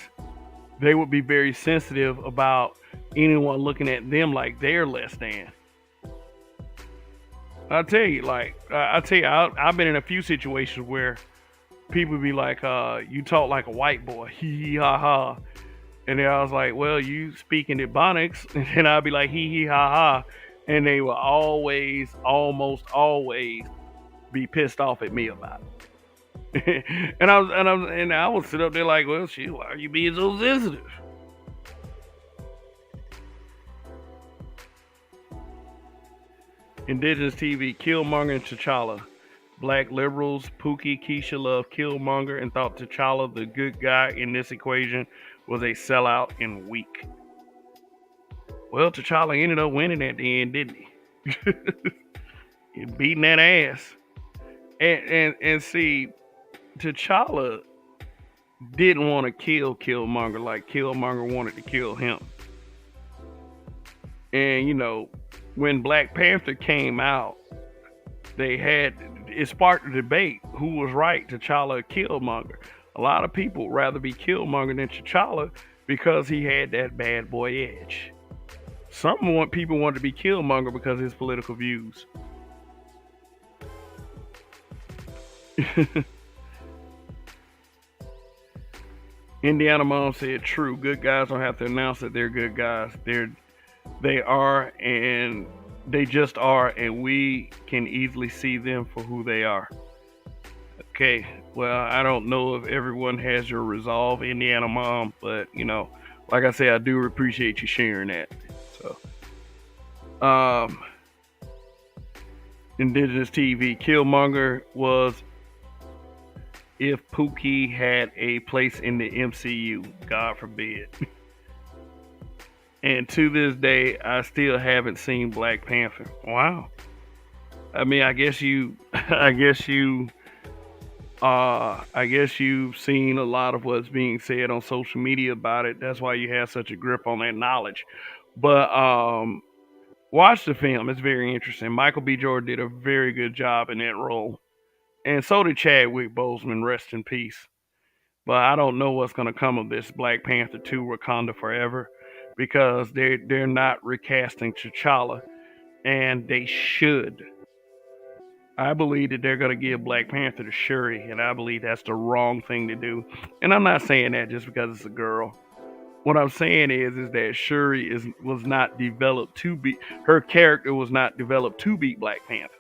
They would be very sensitive about anyone looking at them like they're less than. I'll tell you, I've been in a few situations where people be like, you talk like a white boy, hee hee ha ha. And then I was like, well, you speak in Ebonics. And then I'd be like, hee hee ha ha. And they will almost always be pissed off at me about it. and I would sit up there like, well, shit, why are you being so sensitive? Indigenous TV, Killmonger and T'Challa. Black liberals, Pookie, Keisha love Killmonger and thought T'Challa, the good guy in this equation, was a sellout and weak. Well, T'Challa ended up winning at the end, didn't he? He beating that ass. And see, T'Challa didn't want to kill Killmonger like Killmonger wanted to kill him. And you know, when Black Panther came out, it sparked a debate who was right, T'Challa or Killmonger. A lot of people rather be Killmonger than T'Challa because he had that bad boy edge. People wanted to be Killmonger because of his political views. Indiana Mom said, "True, good guys don't have to announce that they're good guys. They are, and they just are, and we can easily see them for who they are." Okay, well, I don't know if everyone has your resolve, Indiana Mom, but like I say, I do appreciate you sharing that. So, Indigenous TV, Killmonger was if Pookie had a place in the MCU, God forbid. And to this day, I still haven't seen Black Panther. Wow. I mean, I guess you've seen a lot of what's being said on social media about it. That's why you have such a grip on that knowledge. But watch the film; it's very interesting. Michael B. Jordan did a very good job in that role, and so did Chadwick Boseman. Rest in peace. But I don't know what's going to come of this Black Panther 2: Wakanda Forever, because they're not recasting T'Challa, and they should. I believe that they're going to give Black Panther to Shuri, and I believe that's the wrong thing to do. And I'm not saying that just because it's a girl. What I'm saying is that Shuri was not developed to be, her character was not developed to be Black Panther.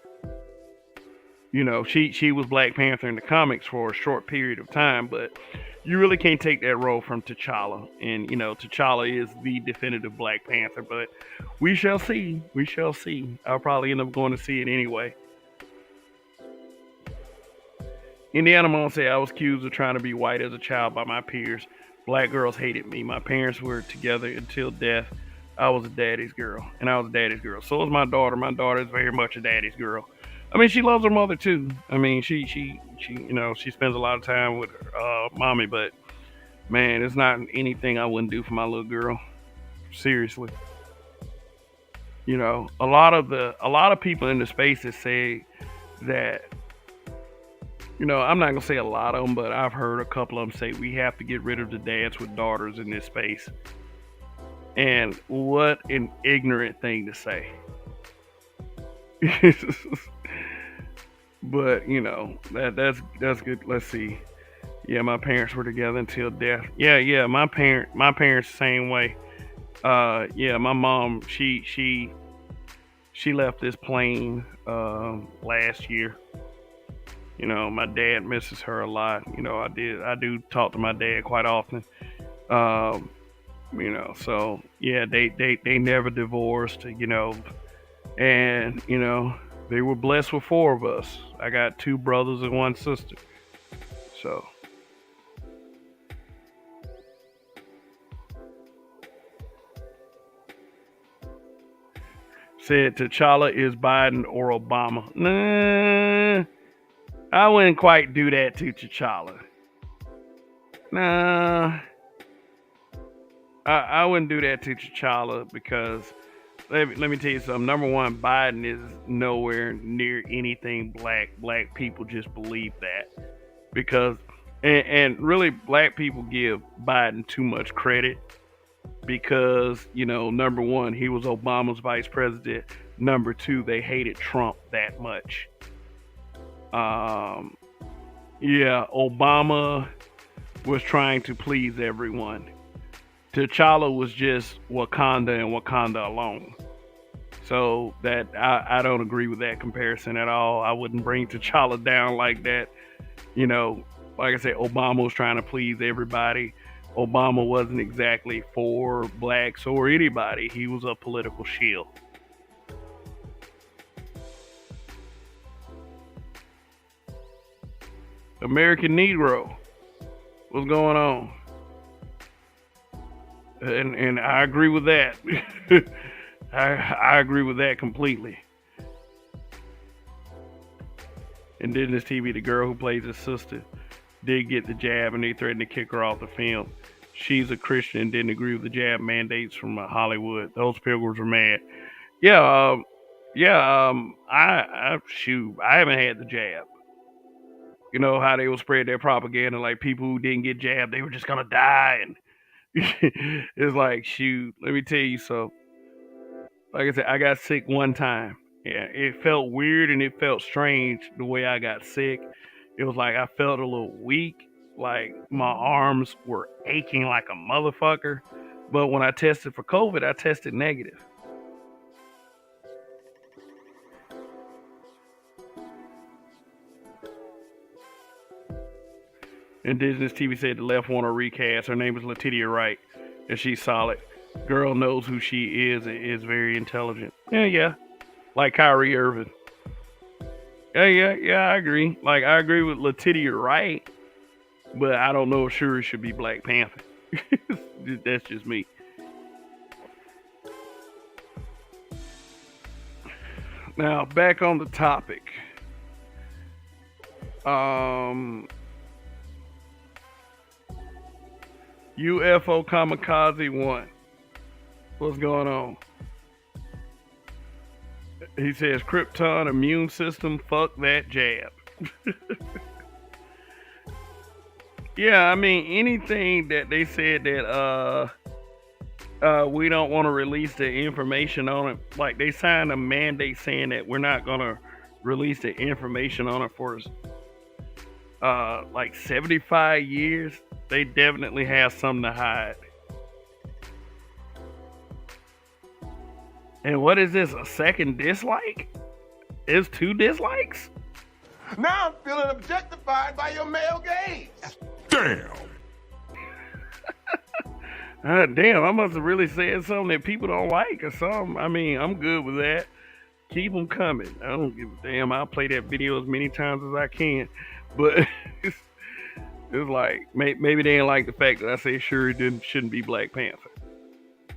She was Black Panther in the comics for a short period of time, but you really can't take that role from T'Challa. And T'Challa is the definitive Black Panther, but we shall see. We shall see. I'll probably end up going to see it anyway. Indiana Mom said, "I was accused of trying to be white as a child by my peers. Black girls hated me. My parents were together until death. I was a daddy's girl, and I was a daddy's girl. So is my daughter. My daughter is very much a daddy's girl. I mean, she loves her mother too. I mean, she spends a lot of time with her mommy, but man, it's not anything I wouldn't do for my little girl. Seriously. A lot of people in the spaces say that." I'm not gonna say a lot of them, but I've heard a couple of them say we have to get rid of the dads with daughters in this space. And what an ignorant thing to say. But that's good. Let's see. Yeah, my parents were together until death. Yeah. My parents same way. Yeah, my mom she left this plane last year. My dad misses her a lot. I do talk to my dad quite often. So yeah, they never divorced. And they were blessed with 4 of us. I got 2 brothers and 1 sister. So. Said T'Challa is Biden or Obama. Nah. I wouldn't quite do that to T'Challa. Nah, I wouldn't do that to T'Challa because let me tell you something. Number one, Biden is nowhere near anything black. Black people just believe that because, and really, black people give Biden too much credit because number one, he was Obama's vice president. Number 2, they hated Trump that much. Yeah, Obama was trying to please everyone. T'Challa was just Wakanda and Wakanda alone. So that I don't agree with that comparison at all. I wouldn't bring T'Challa down like that. Like I said, Obama was trying to please everybody. Obama wasn't exactly for blacks or anybody. He was a political shield. American Negro. What's going on? And I agree with that. I agree with that completely. Indigenous TV, the girl who plays his sister, did get the jab and they threatened to kick her off the film. She's a Christian and didn't agree with the jab mandates from Hollywood. Those pilgrims were mad. Yeah, I haven't had the jab. You know how they will spread their propaganda like people who didn't get jabbed, they were just gonna die, and It's like, shoot, let me tell you so. Like I said, I got sick one time. Yeah, it felt weird and it felt strange the way I got sick. It was like I felt a little weak, like my arms were aching like a motherfucker. But when I tested for COVID, I tested negative. Indigenous TV said the left want to recast. Her name is Letitia Wright, and she's solid. Girl knows who she is and is very intelligent. Yeah. Like Kyrie Irving. Yeah, I agree. Like, I agree with Letitia Wright, but I don't know if Shuri should be Black Panther. That's just me. Now, back on the topic. UFO Kamikaze 1. What's going on? He says, Krypton immune system, fuck that jab. Yeah, I mean, anything that they said that we don't want to release the information on it, like they signed a mandate saying that we're not going to release the information on it for like 75 years, they definitely have something to hide. And what is this, a second dislike? Is 2 dislikes? Now I'm feeling objectified by your male gaze. Damn. Damn, I must have really said something that people don't like or something. I mean, I'm good with that. Keep them coming. I don't give a damn. I'll play that video as many times as I can. But it's like, maybe they didn't like the fact that I say Shuri shouldn't be Black Panther.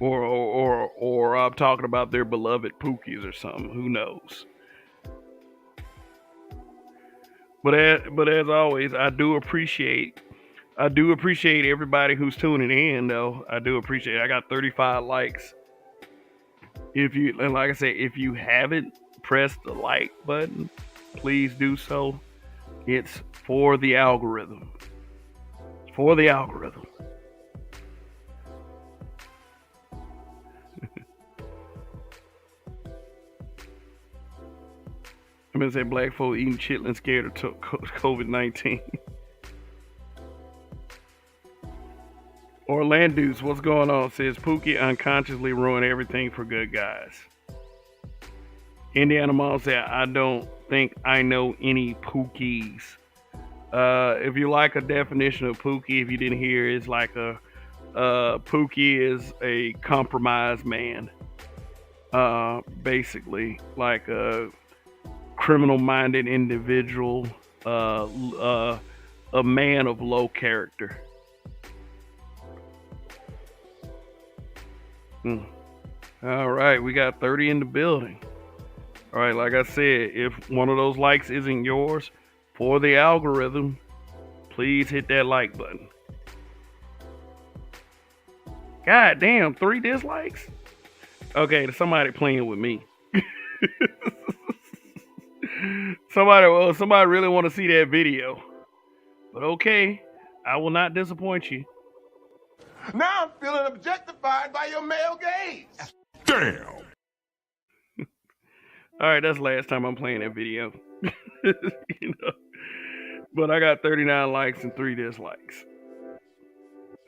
Or I'm talking about their beloved pookies or something. Who knows? But as always, I do appreciate everybody who's tuning in, though. I do appreciate it. I got 35 likes. And like I said, if you haven't pressed the like button, please do so. It's for the algorithm. For the algorithm. I'm gonna say black folk eating chitlins scared of COVID-19. Orlando's, what's going on? Says Pookie unconsciously ruined everything for good guys. Indiana Mom said, I don't think I know any Pookies. If you like a definition of Pookie, if you didn't hear, it's like Pookie is a compromised man. Basically, like a criminal-minded individual, a man of low character. All right, we got 30 in the building. All right, like I said, if one of those likes isn't yours, for the algorithm, please hit that like button. God damn, 3 dislikes? Okay, somebody playing with me. Somebody really want to see that video. But okay, I will not disappoint you. Now I'm feeling objectified by your male gaze. Damn. All right, that's the last time I'm playing that video. You know, but I got 39 likes and 3 dislikes.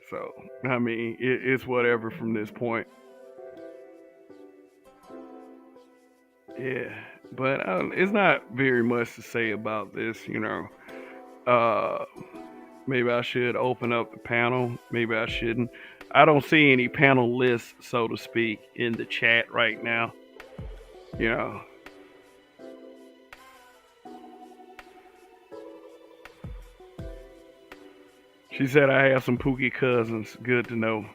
So, I mean, it's whatever from this point. Yeah, but it's not very much to say about this, you know. Maybe I should open up the panel. Maybe I shouldn't. I don't see any panel lists, so to speak, in the chat right now. You know. She said I have some Pookie cousins. Good to know.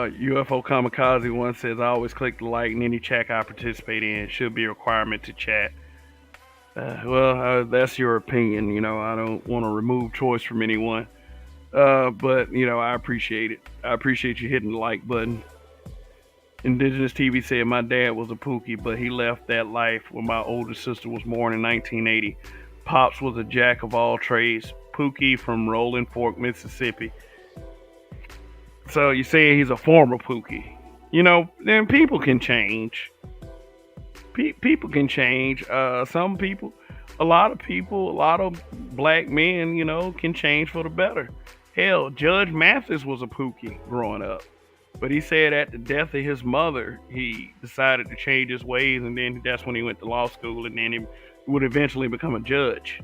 UFO Kamikaze 1 says, I always click the like in any chat I participate in. It should be a requirement to chat. Well, that's your opinion. You know, I don't want to remove choice from anyone. But, you know, I appreciate it. I appreciate you hitting the like button. Indigenous TV said my dad was a pookie, but he left that life when my older sister was born in 1980. Pops was a jack of all trades, pookie from Rolling Fork, Mississippi. So you say he's a former pookie. Then people can change. People can change. Some people, a lot of people, a lot of black men, can change for the better. Hell, Judge Mathis was a pookie growing up. But he said at the death of his mother, he decided to change his ways, and then that's when he went to law school, and then he would eventually become a judge.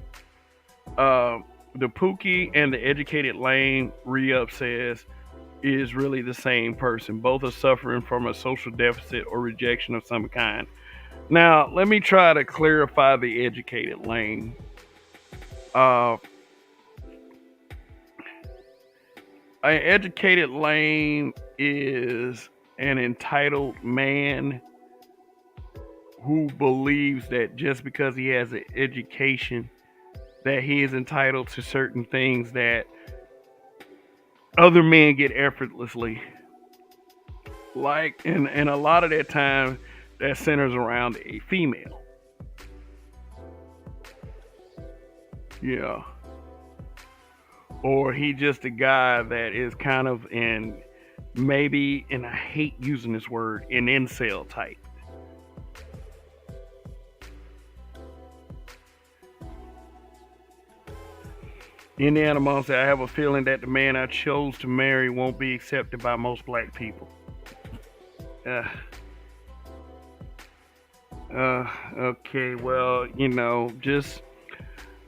The Pookie and the educated lame, re-up says, is really the same person. Both are suffering from a social deficit or rejection of some kind. Now, let me try to clarify the educated lame. An educated lame is an entitled man who believes that just because he has an education that he is entitled to certain things that other men get effortlessly. And a lot of that time that centers around a female. Yeah. Or he just a guy that is kind of maybe, and I hate using this word, an incel type. Indiana Mom said, I have a feeling that the man I chose to marry won't be accepted by most black people. Okay, well, just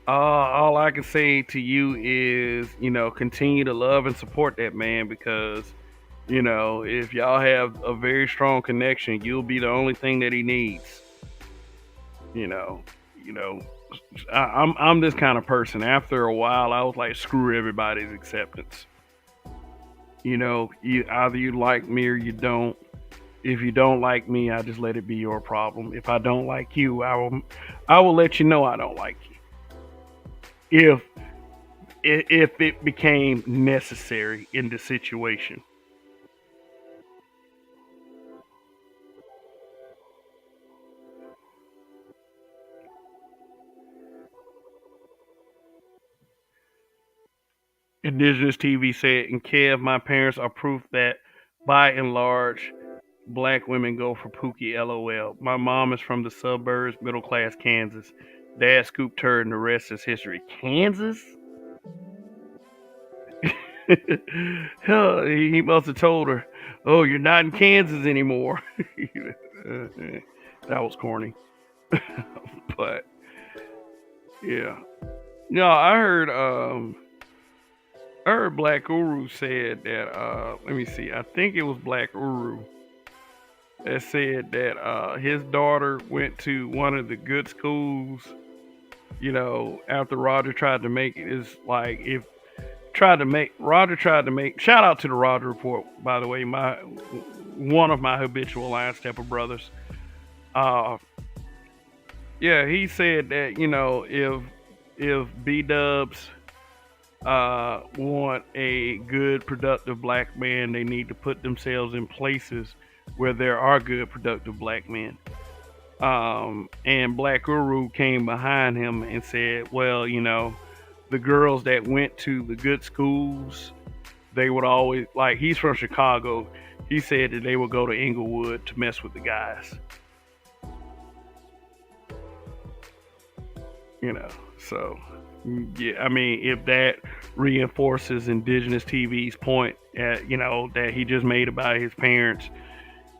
all I can say to you is, continue to love and support that man because, if y'all have a very strong connection, you'll be the only thing that he needs. I'm this kind of person. After a while, I was like, screw everybody's acceptance. Either you like me or you don't. If you don't like me, I just let it be your problem. If I don't like you, I will let you know I don't like you. If it became necessary in the situation. Indigenous TV said, in Kev, my parents are proof that, by and large, black women go for Pookie, LOL. My mom is from the suburbs, middle class Kansas. Dad scooped her, and the rest is history. Kansas? Hell, he must have told her, oh, you're not in Kansas anymore. That was corny. But, yeah. No, I heard Black Uru said that, let me see, I think it was Black Uru that said that his daughter went to one of the good schools, after Roger tried to make it. It's like, Roger tried to make, shout out to the Roger Report, by the way, one of my habitual line stepper brothers. Yeah, he said that, if Bdubs want a good, productive black man, they need to put themselves in places where there are good, productive black men. And Black Guru came behind him and said, well, the girls that went to the good schools, they would always, like, he's from Chicago. He said that they would go to Inglewood to mess with the guys. So, yeah, I mean, if that reinforces Indigenous TV's point, that he just made about his parents,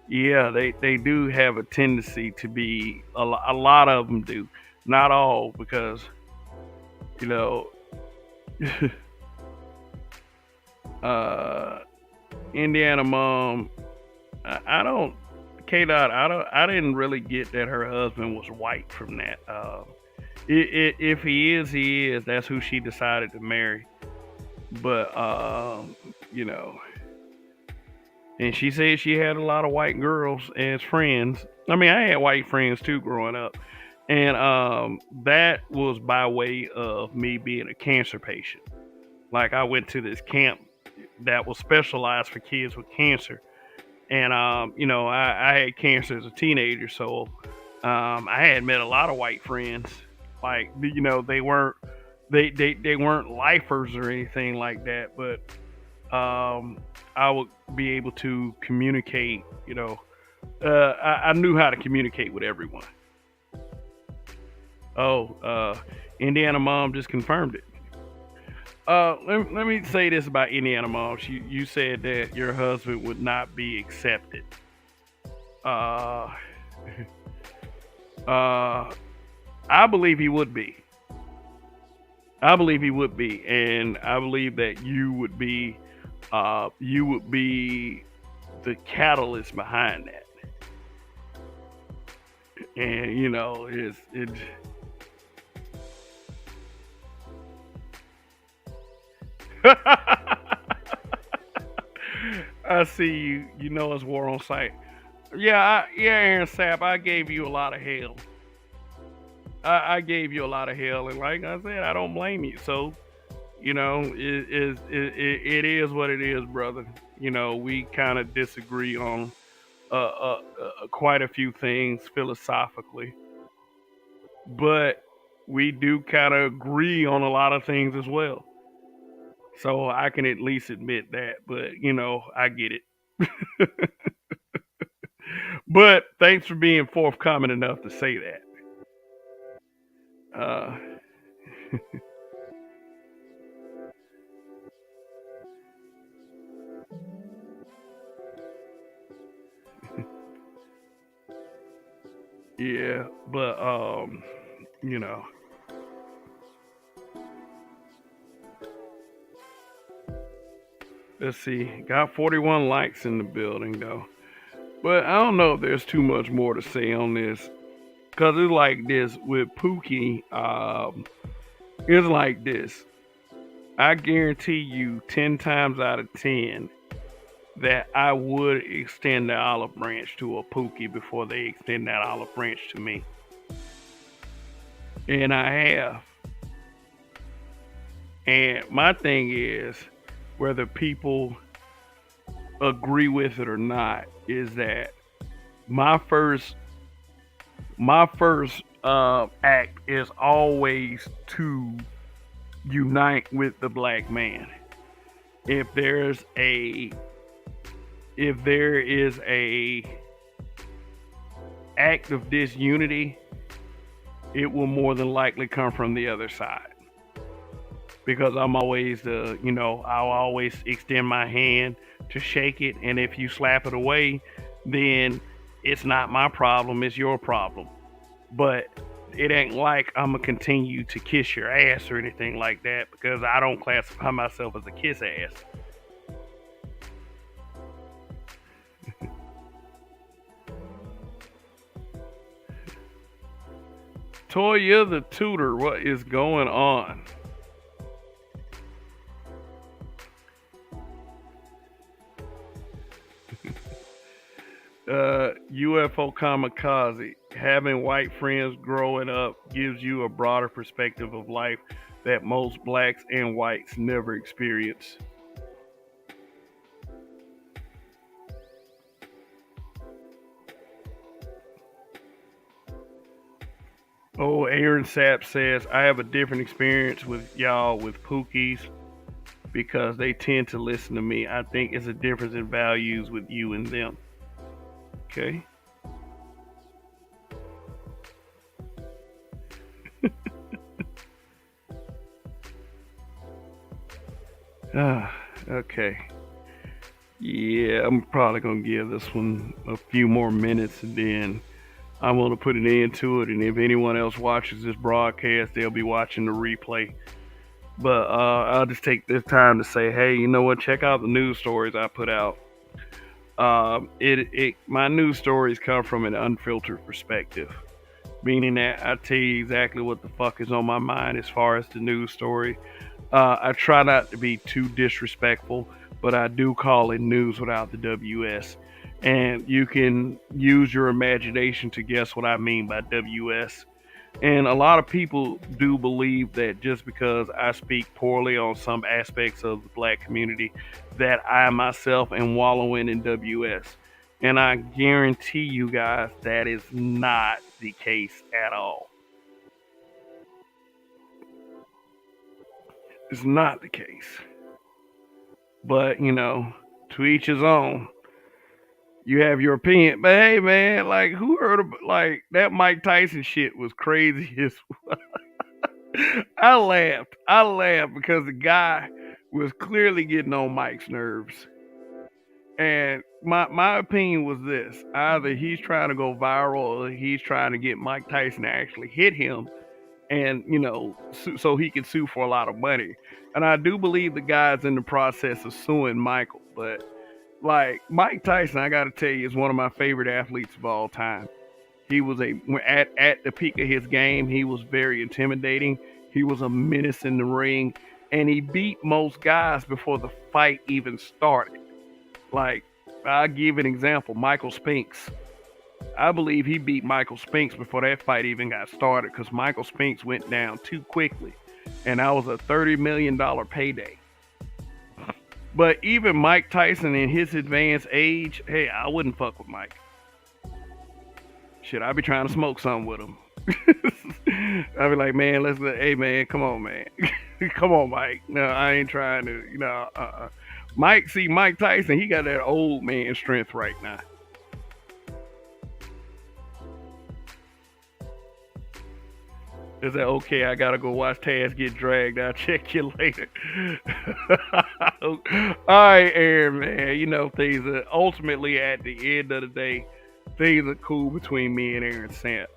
yeah, they do have a tendency to be, a lot of them do. Not all, because, Indiana Mom, I don't, K-Dot, I didn't really get that her husband was white from that. If he is, he is. That's who she decided to marry. But, and she said she had a lot of white girls as friends. I mean, I had white friends too growing up. And that was by way of me being a cancer patient. Like, I went to this camp that was specialized for kids with cancer. And I had cancer as a teenager, so I had met a lot of white friends. Like they weren't lifers or anything like that, but I would be able to communicate. I knew how to communicate with everyone. Oh, Indiana mom just confirmed it. Let me say this about Indiana moms. You said that your husband would not be accepted. Uh, uh, I believe he would be. I believe he would be, and I believe that you would be the catalyst behind that. And it. I see you. You know it's war on site. Yeah, Aaron Sapp. I gave you a lot of hell. I gave you a lot of hell, and like I said, I don't blame you. So, it is what it is, brother. We kind of disagree on quite a few things philosophically, but we do kind of agree on a lot of things as well. So I can at least admit that, but I get it. But thanks for being forthcoming enough to say that. Uh, yeah, but you know, let's see. Got 41 likes in the building though. But I don't know if there's too much more to say on this. Cause it's like this with Pookie, it's like this. I guarantee you 10 times out of 10 that I would extend the olive branch to a Pookie before they extend that olive branch to me. And I have. And my thing is, whether people agree with it or not, is that my first act is always to unite with the black man. If there's a if there is a act of disunity, it will more than likely come from the other side. Because I'm always I'll always extend my hand to shake it, and if you slap it away, then it's not my problem, it's your problem. But it ain't like I'm gonna continue to kiss your ass or anything like that, because I don't classify myself as a kiss ass. Toya the tutor, what is going on? UFO kamikaze. Having white friends growing up gives you a broader perspective of life that most blacks and whites never experience. Oh, Aaron Sapp says, I have a different experience with y'all with Pookies because they tend to listen to me. I think it's a difference in values with you and them. Okay. Okay. Yeah, I'm probably gonna give this one a few more minutes, and then I'm gonna put an end to it. And if anyone else watches this broadcast, they'll be watching the replay. But I'll just take this time to say, hey, you know what? Check out the news stories I put out. My news stories come from an unfiltered perspective, meaning that I tell you exactly what the fuck is on my mind as far as the news story. I try not to be too disrespectful, but I do call it news without the WS. And you can use your imagination to guess what I mean by WS. And a lot of people do believe that just because I speak poorly on some aspects of the black community, that I myself am wallowing in WS. And I guarantee you guys that is not the case at all. It's not the case. But, to each his own. You have your opinion. But hey, man, like, who heard of, like, that Mike Tyson shit was crazy as I laughed. I laughed because the guy was clearly getting on Mike's nerves. And my opinion was this: either he's trying to go viral or he's trying to get Mike Tyson to actually hit him, and so he can sue for a lot of money. And I do believe the guy's in the process of suing Michael. But like Mike Tyson, I got to tell you, is one of my favorite athletes of all time. He was at the peak of his game. He was very intimidating. He was a menace in the ring, and he beat most guys before the fight even started. Like, I'll give an example. Michael Spinks. I believe he beat Michael Spinks before that fight even got started because Michael Spinks went down too quickly. And that was a $30 million payday. But even Mike Tyson in his advanced age, hey, I wouldn't fuck with Mike. Shit, I'd be trying to smoke something with him. I'd be like, man, hey, man, come on, man. Come on, Mike. No, I ain't trying to, Mike Tyson, he got that old man strength right now. Is that okay? I gotta go watch Taz get dragged. I'll check you later. All right, Aaron, man. Things are ultimately at the end of the day, things are cool between me and Aaron Sant.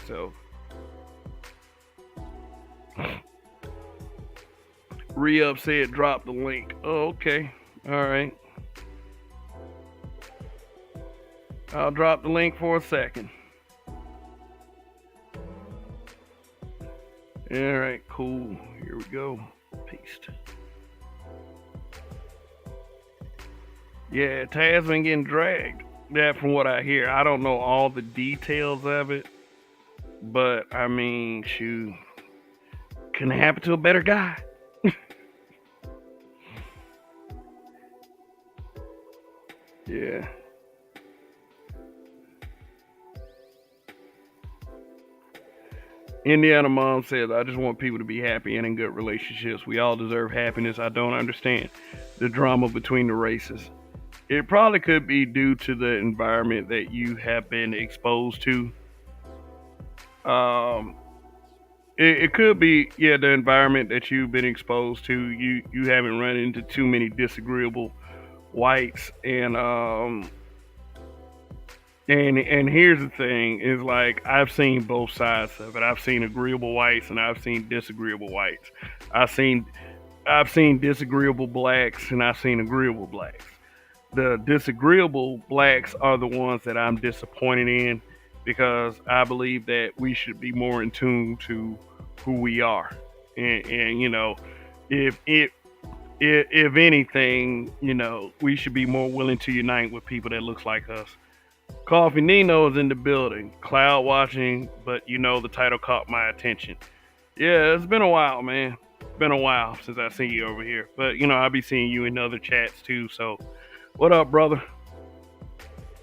So, Re-Up said drop the link. Oh, okay. All right. I'll drop the link for a second. All right, cool. Here we go. Paste. Yeah, Taz been getting dragged. That from what I hear. I don't know all the details of it, but I mean, shoot, couldn't it happen to a better guy? Yeah. Indiana Mom says, I just want people to be happy and in good relationships. We all deserve happiness. I don't understand the drama between the races. It probably could be due to the environment that you have been exposed to. It could be, yeah, the environment that you've been exposed to. You haven't run into too many disagreeable whites, and here's the thing: is like I've seen both sides of it. I've seen agreeable whites and I've seen disagreeable whites. I've seen disagreeable blacks and I've seen agreeable blacks. The disagreeable blacks are the ones that I'm disappointed in because I believe that we should be more in tune to who we are, and if anything, we should be more willing to unite with people that looks like us. Coffee Nino is in the building. Cloud watching, but the title caught my attention. Yeah, it's been a while, man. It's been a while since I seen you over here. But I'll be seeing you in other chats too. So, what up, brother?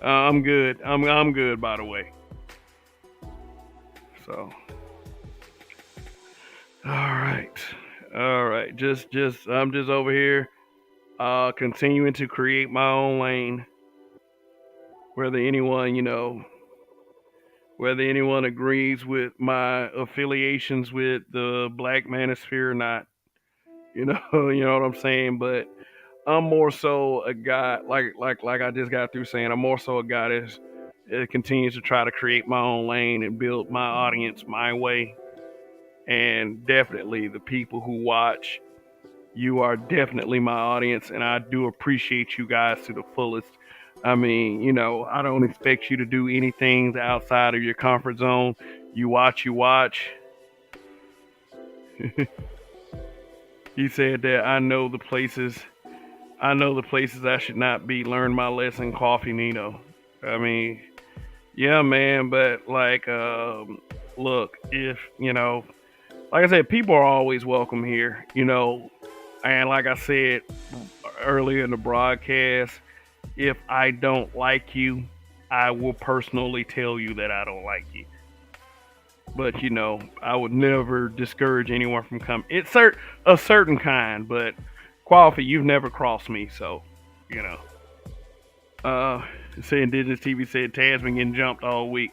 I'm good. I'm good, by the way. So, all right. Just I'm just over here, continuing to create my own lane. Whether anyone agrees with my affiliations with the Black Manosphere or not, you know what I'm saying. But I'm more so a guy, like I just got through saying, I'm more so a guy that continues to try to create my own lane and build my audience my way. And definitely the people who watch, you are definitely my audience, and I do appreciate you guys to the fullest. I mean, I don't expect you to do anything outside of your comfort zone. You watch. He said that I know the places I should not be. Learn my lesson, Coffee Nino. I mean, yeah, man, but like, look, if, like I said, people are always welcome here, and like I said earlier in the broadcast, if I don't like you, I will personally tell you that I don't like you. But I would never discourage anyone from coming. It's a certain kind, but Quality, you've never crossed me, so you know. Uh, say Indigenous TV said Tad's been getting jumped all week.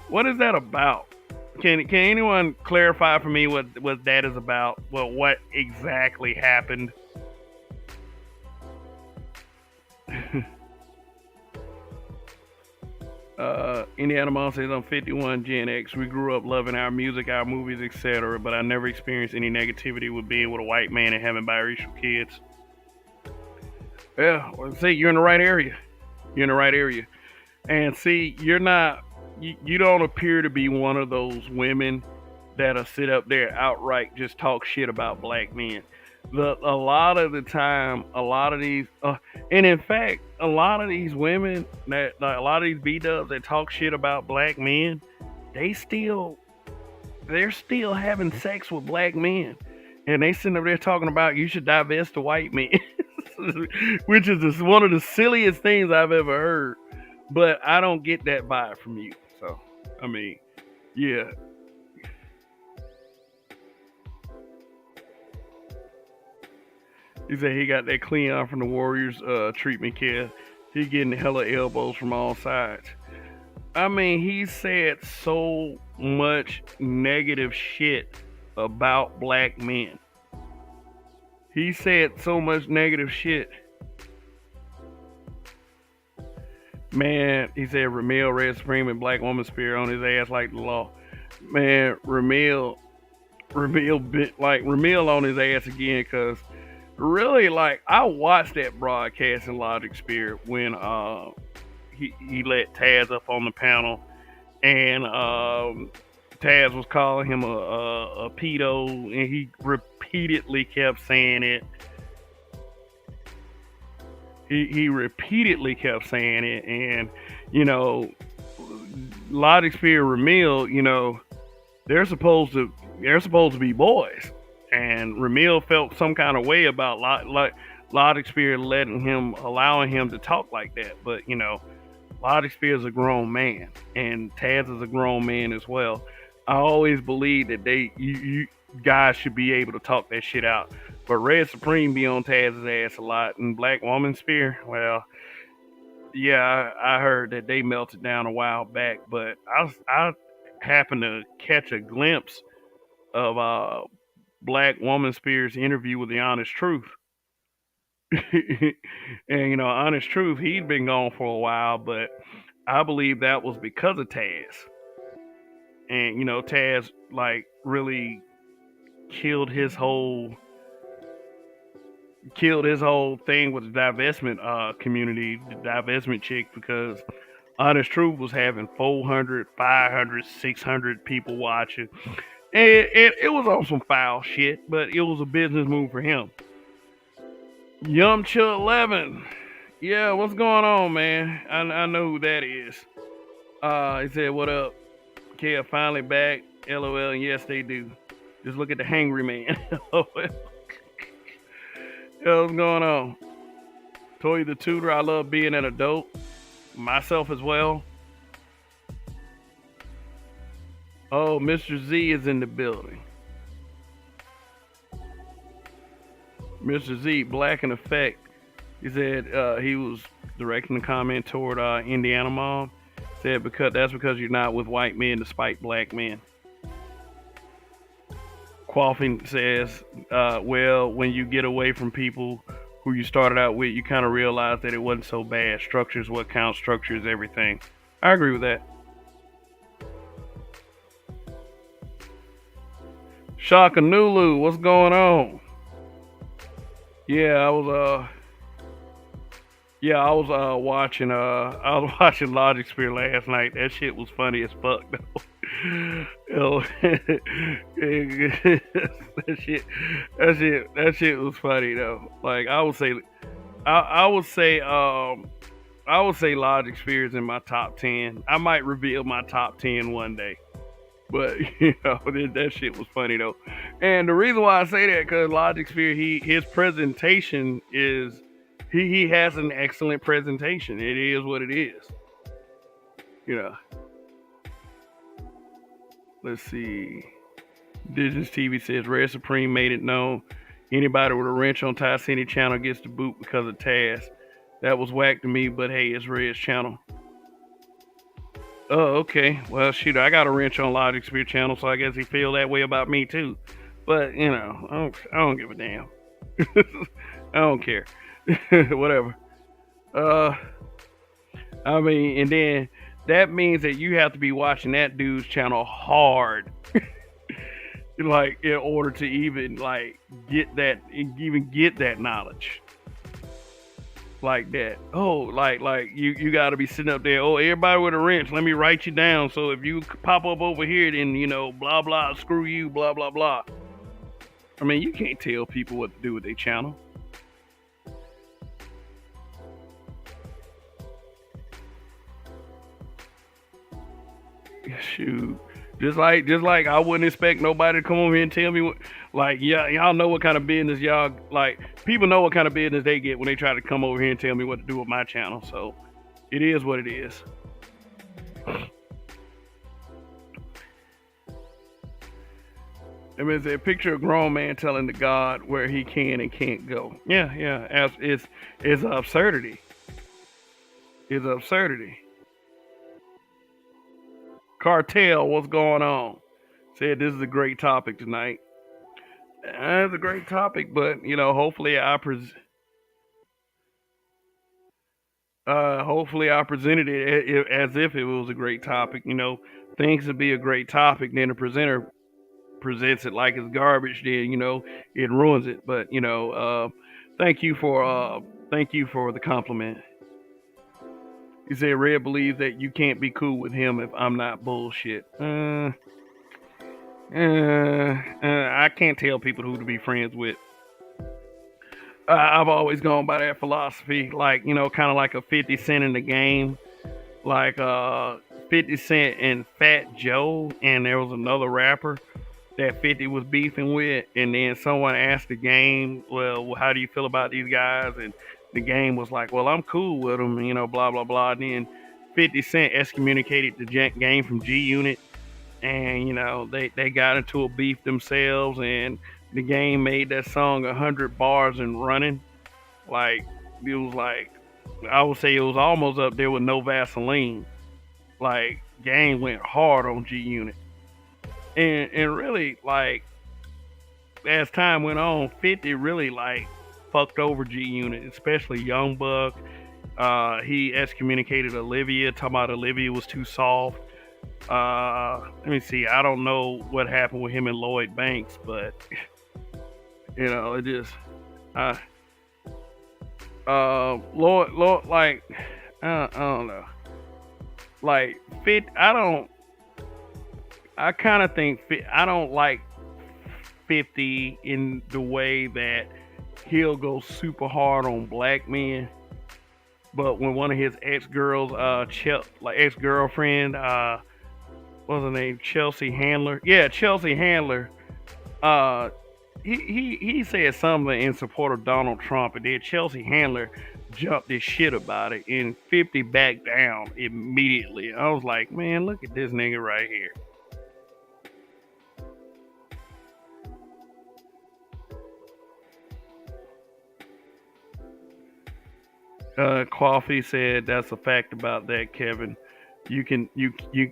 What is that about? Can anyone clarify for me what that is about? Well, what exactly happened? Indiana Mom says I'm 51 Gen X. We grew up loving our music, our movies, etc. But I never experienced any negativity with being with a white man and having biracial kids. Yeah, well, see, you're in the right area. You're in the right area. And see, you're not. You don't appear to be one of those women that'll sit up there outright just talk shit about black men. A lot of the time, a lot of these, and in fact, a lot of these women that, like, a lot of these Bdubs that talk shit about black men, they're still having sex with black men, and they sitting up there talking about you should divest to white men, which is one of the silliest things I've ever heard. But I don't get that vibe from you. So, I mean, yeah. He said he got that Cleon from the Warriors treatment care. He getting hella elbows from all sides. I mean, he said so much negative shit about black men. He said so much negative shit. Man, he said Ramil Red Supreme and Black Woman Spear on his ass like the law. Man, Ramil on his ass again, because really, like, I watched that broadcast in Logic Spear when he let Taz up on the panel, and Taz was calling him a pedo, and he repeatedly kept saying it. He repeatedly kept saying it, and Logic Spear, Ramil, they're supposed to be boys, and Ramil felt some kind of way about Logic Spear allowing him to talk like that. But Logic Spear is a grown man, and Taz is a grown man as well. I always believe that you guys should be able to talk that shit out. But Red Supreme be on Taz's ass a lot, and Black Woman Spear, well, yeah, I heard that they melted down a while back, but I happened to catch a glimpse of Black Woman Spear's interview with the Honest Truth. And Honest Truth, he'd been gone for a while, but I believe that was because of Taz. And Taz like really killed his whole thing with the divestment community, the divestment chick, because Honest Truth was having 400, 500, 600 people watching. And it was on some foul shit, but it was a business move for him. Yumcha 11. Yeah, what's going on, man? I know who that is. He said, what up? Kev finally back. LOL, and yes, they do. Just look at the hangry man. Yo, what's going on? Toy the Tutor, I love being an adult. Myself as well. Oh, Mr. Z is in the building. Mr. Z, Black in Effect. He said he was directing the comment toward Indiana Mom. Said that's because you're not with white men despite black men. Quaffing says, well, when you get away from people who you started out with, you kind of realize that it wasn't so bad. Structure is what counts. Structure is everything. I agree with that. Shaka Nulu, what's going on? Yeah, I was watching Logic Spear last night. That shit was funny as fuck though. that shit was funny though. Like I would say Logic Spear is in my top 10. I might reveal my top 10 one day. But that shit was funny though. And the reason why I say that, because Logic Spear, his presentation is he has an excellent presentation. It is what it is. You know. Let's see. Indigenous TV says Red Supreme made it known anybody with a wrench on Ty City channel gets the boot because of Taz. That was whack to me, but hey, it's Red's channel. Oh, okay. Well, shoot, I got a wrench on Logic Spear channel, so I guess he feel that way about me too. But you know, I don't give a damn. I don't care. Whatever. I mean, and then that means that you have to be watching that dude's channel hard. Like in order to even like get that knowledge like that. Oh, like you got to be sitting up there. Oh, everybody with a wrench, let me write you down, so if you pop up over here, then you know, blah blah, screw you, blah blah blah. I mean, you can't tell people what to do with their channel. Shoot. Just like I wouldn't expect nobody to come over here and tell me what, like, yeah, y'all know what kind of business y'all, like, people know what kind of business they get when they try to come over here and tell me what to do with my channel. So it is what it is. I mean, it's a picture of a grown man telling the God where he can and can't go. Yeah. It's absurdity. It's absurdity. Cartel, what's going on? Said this is a great topic tonight. It's a great topic, but you know, hopefully I presented it as if it was a great topic. You know, things to be a great topic, then the presenter presents it like it's garbage. Then you know, it ruins it. But you know, thank you for the compliment. He said, Red believes that you can't be cool with him if I'm not bullshit. I can't tell people who to be friends with. I've always gone by that philosophy, like, you know, kind of like a 50 Cent in the game. Like 50 Cent and Fat Joe, and there was another rapper that 50 was beefing with, and then someone asked the game, well, how do you feel about these guys? And the game was like, well, I'm cool with them, you know, blah, blah, blah. And then 50 Cent excommunicated the game from G Unit, and, you know, they got into a beef themselves, and the game made that song 100 bars and running. Like, it was like, I would say it was almost up there with No Vaseline. Like, game went hard on G Unit. And really, like, as time went on, 50 really, like, fucked over G Unit, especially Young Buck. He excommunicated Olivia, talking about Olivia was too soft. Let me see. I don't know what happened with him and Lloyd Banks, but you know, it just Lloyd, like, I don't know. Like, I kind of think I don't like 50 in the way that he'll go super hard on black men, but when one of his ex-girls, ex-girlfriend, what's her name, Chelsea Handler? Yeah, Chelsea Handler. He said something in support of Donald Trump, and then Chelsea Handler jumped his shit about it, and 50 backed down immediately. I was like, man, look at this nigga right here. Coffee said that's a fact about that, Kevin. You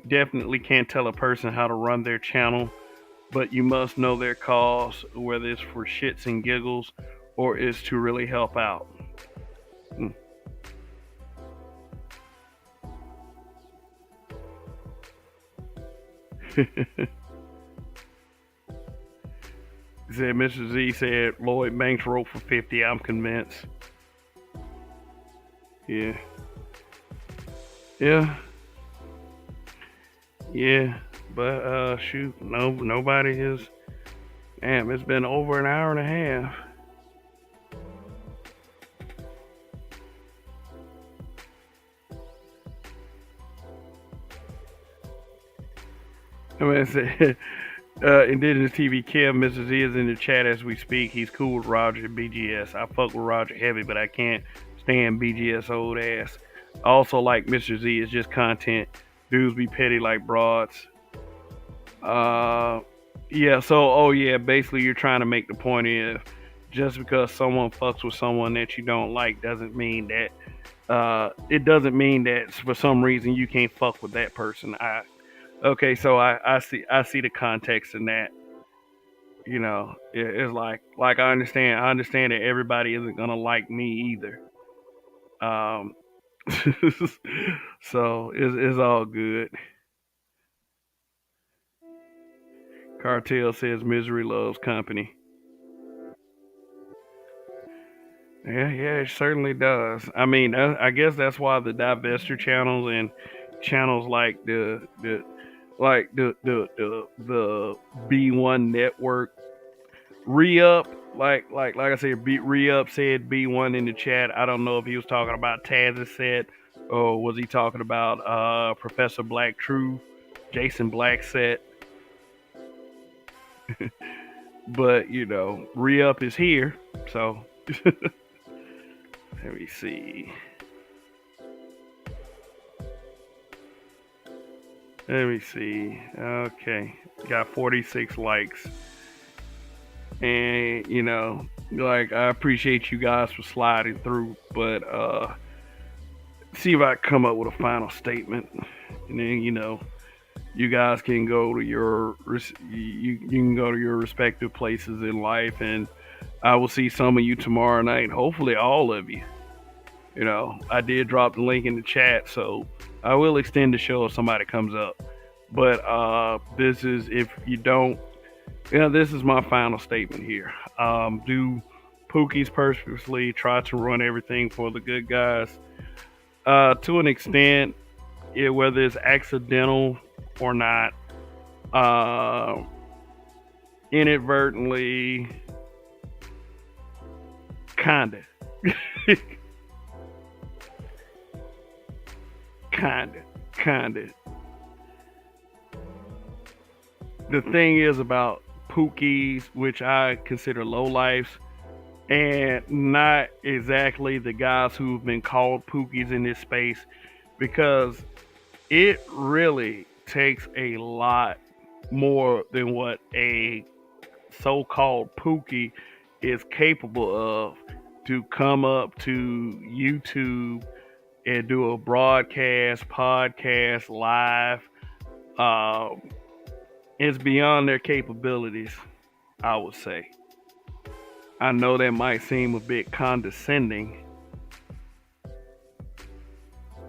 definitely can't tell a person how to run their channel, but you must know their cause, whether it's for shits and giggles or is to really help out. Said Mr. Z said Lloyd Banks wrote for 50. I'm convinced. Yeah, but shoot, nobody is. Damn, it's been over an hour and a half. I mean, I said, Indigenous TV Kim, Mrs. Z is in the chat as we speak. He's cool with Roger and BGS. I fuck with Roger heavy, but I can't stand BGS old ass. Also, like Mr. Z, is just content. Dudes be petty like broads. Uh, yeah. So, oh yeah, basically you're trying to make the point is just because someone fucks with someone that you don't like doesn't mean that it doesn't mean that for some reason you can't fuck with that person. Okay, so I see the context in that. You know, it's like I understand that everybody isn't gonna like me either. Um, so it's all good. Cartel says misery loves company. Yeah, it certainly does. I mean, I guess that's why the divester channels and channels like the B1 network re-up like I said, re-up said B1 in the chat. I don't know if he was talking about Taz's set or was he talking about Professor Black True, Jason Black set. But you know, re-up is here, so let me see. Let me see. Okay, got 46 likes. And you know, like I appreciate you guys for sliding through, but see if I can come up with a final statement, and then you know, you guys can go to you can go to your respective places in life, and I will see some of you tomorrow night. Hopefully, all of you. You know, I did drop the link in the chat, so I will extend the show if somebody comes up. But this is if you don't. Yeah, this is my final statement here. Do pookies purposely try to run everything for the good guys? To an extent, whether it's accidental or not, inadvertently, kinda. kinda. The thing is about pookies, which I consider lowlifes, and not exactly the guys who've been called pookies in this space, because it really takes a lot more than what a so-called pookie is capable of to come up to YouTube and do a broadcast, podcast, live. It's beyond their capabilities, I would say. I know that might seem a bit condescending,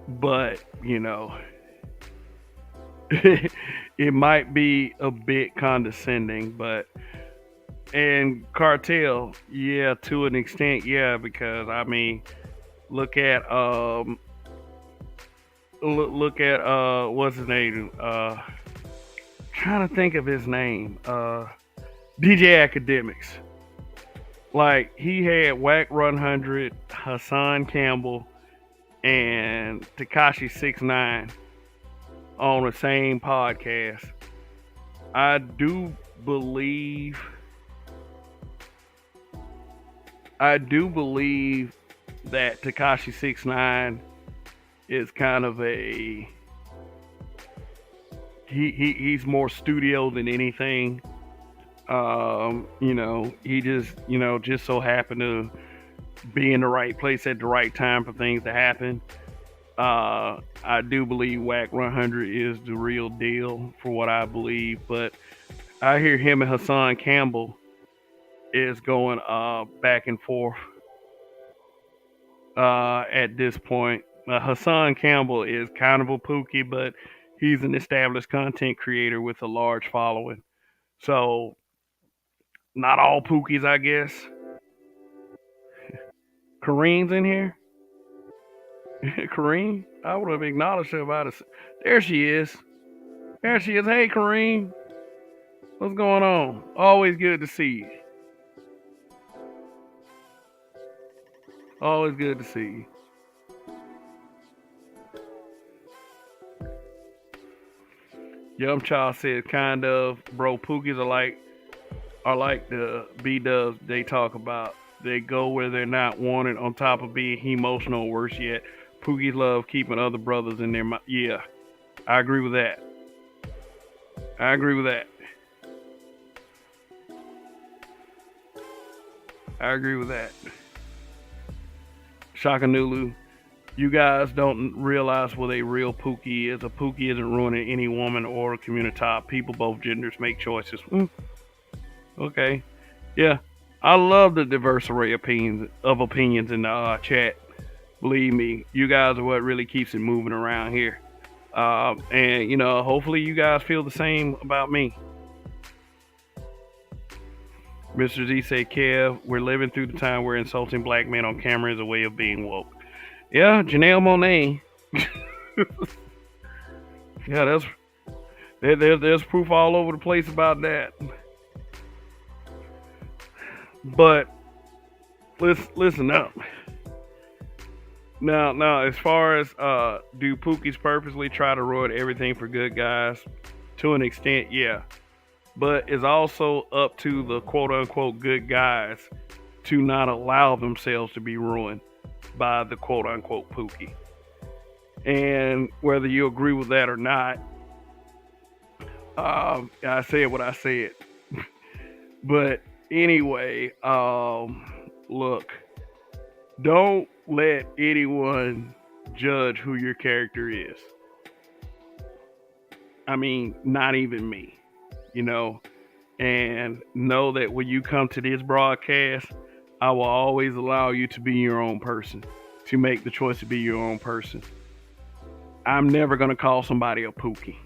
but you know, it might be a bit condescending, but and cartel, yeah, to an extent, yeah, because I mean, look at what's his name? Trying to think of his name. DJ Academics. Like he had Whack 100, Hassan Campbell, and Tekashi 69 on the same podcast. I do believe that Tekashi 69 is kind of a he's more studio than anything. You know, he just so happened to be in the right place at the right time for things to happen. I do believe Whack 100 is the real deal for what I believe, but I hear him and Hassan Campbell is going back and forth at this point. Hassan Campbell is kind of a pookie, but he's an established content creator with a large following. So, not all pookies, I guess. Kareem's in here. Kareem, I would have acknowledged her about it. There she is. There she is. Hey, Kareem. What's going on? Always good to see you. Always good to see you. Young Child said, "Kind of, bro. Pookies are like the Bdubs they talk about. They go where they're not wanted. On top of being emotional, worse yet, pookies love keeping other brothers in their mind. Yeah, I agree with that. I agree with that. I agree with that. Shakanulu, you guys don't realize what a real pookie is. A pookie isn't ruining any woman or community. People, both genders, make choices. Okay, yeah, I love the diverse array of opinions in the chat. Believe me, you guys are what really keeps it moving around here. And hopefully you guys feel the same about me. Mr. Z said, Kev, we're living through the time where insulting black men on camera is a way of being woke. Yeah, Janelle Monáe. Yeah, there's proof all over the place about that. But listen up. Now, as far as do pookies purposely try to ruin everything for good guys? To an extent, yeah. But it's also up to the quote unquote good guys to not allow themselves to be ruined by the quote unquote pookie. And whether you agree with that or not, I said what I said. But anyway, look, don't let anyone judge who your character is. I mean, not even me, and know that when you come to this broadcast, I will always allow you to be your own person, to make the choice to be your own person. I'm never going to call somebody a pookie.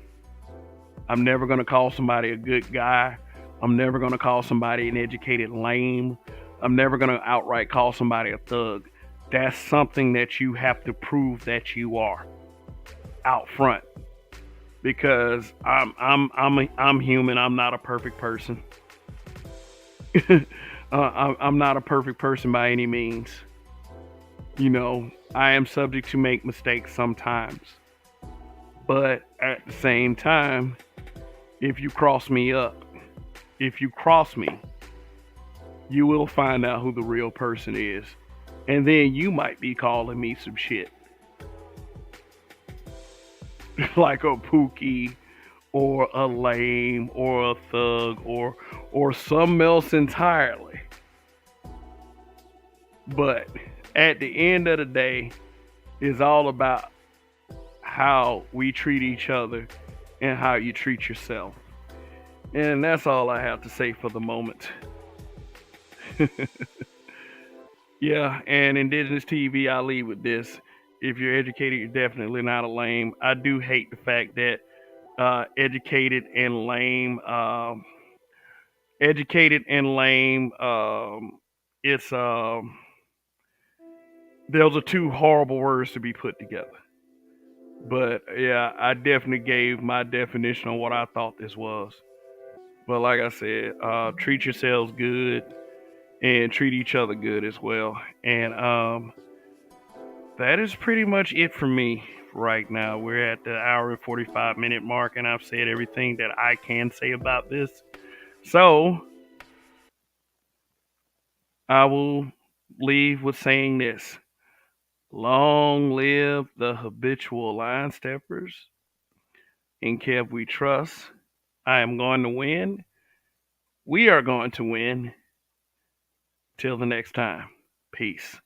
I'm never going to call somebody a good guy. I'm never going to call somebody an educated lame. I'm never going to outright call somebody a thug. That's something that you have to prove that you are out front. Because I'm human. I'm not a perfect person. I'm not a perfect person by any means. I am subject to make mistakes sometimes. But at the same time, if you cross me, you will find out who the real person is. And then you might be calling me some shit. Like a pookie or a lame or a thug or something else entirely. But at the end of the day, it's all about how we treat each other and how you treat yourself. And that's all I have to say for the moment. Yeah, and Indigenous TV, I'll leave with this. If you're educated, you're definitely not a lame. I do hate the fact that educated and lame, it's those are two horrible words to be put together. But yeah, I definitely gave my definition on what I thought this was. But like I said, treat yourselves good and treat each other good as well. And that is pretty much it for me right now. We're at the hour and 45-minute mark, and I've said everything that I can say about this. So I will leave with saying this. Long live the habitual line steppers. In Kev we trust. I am going to win. We are going to win. Till the next time. Peace.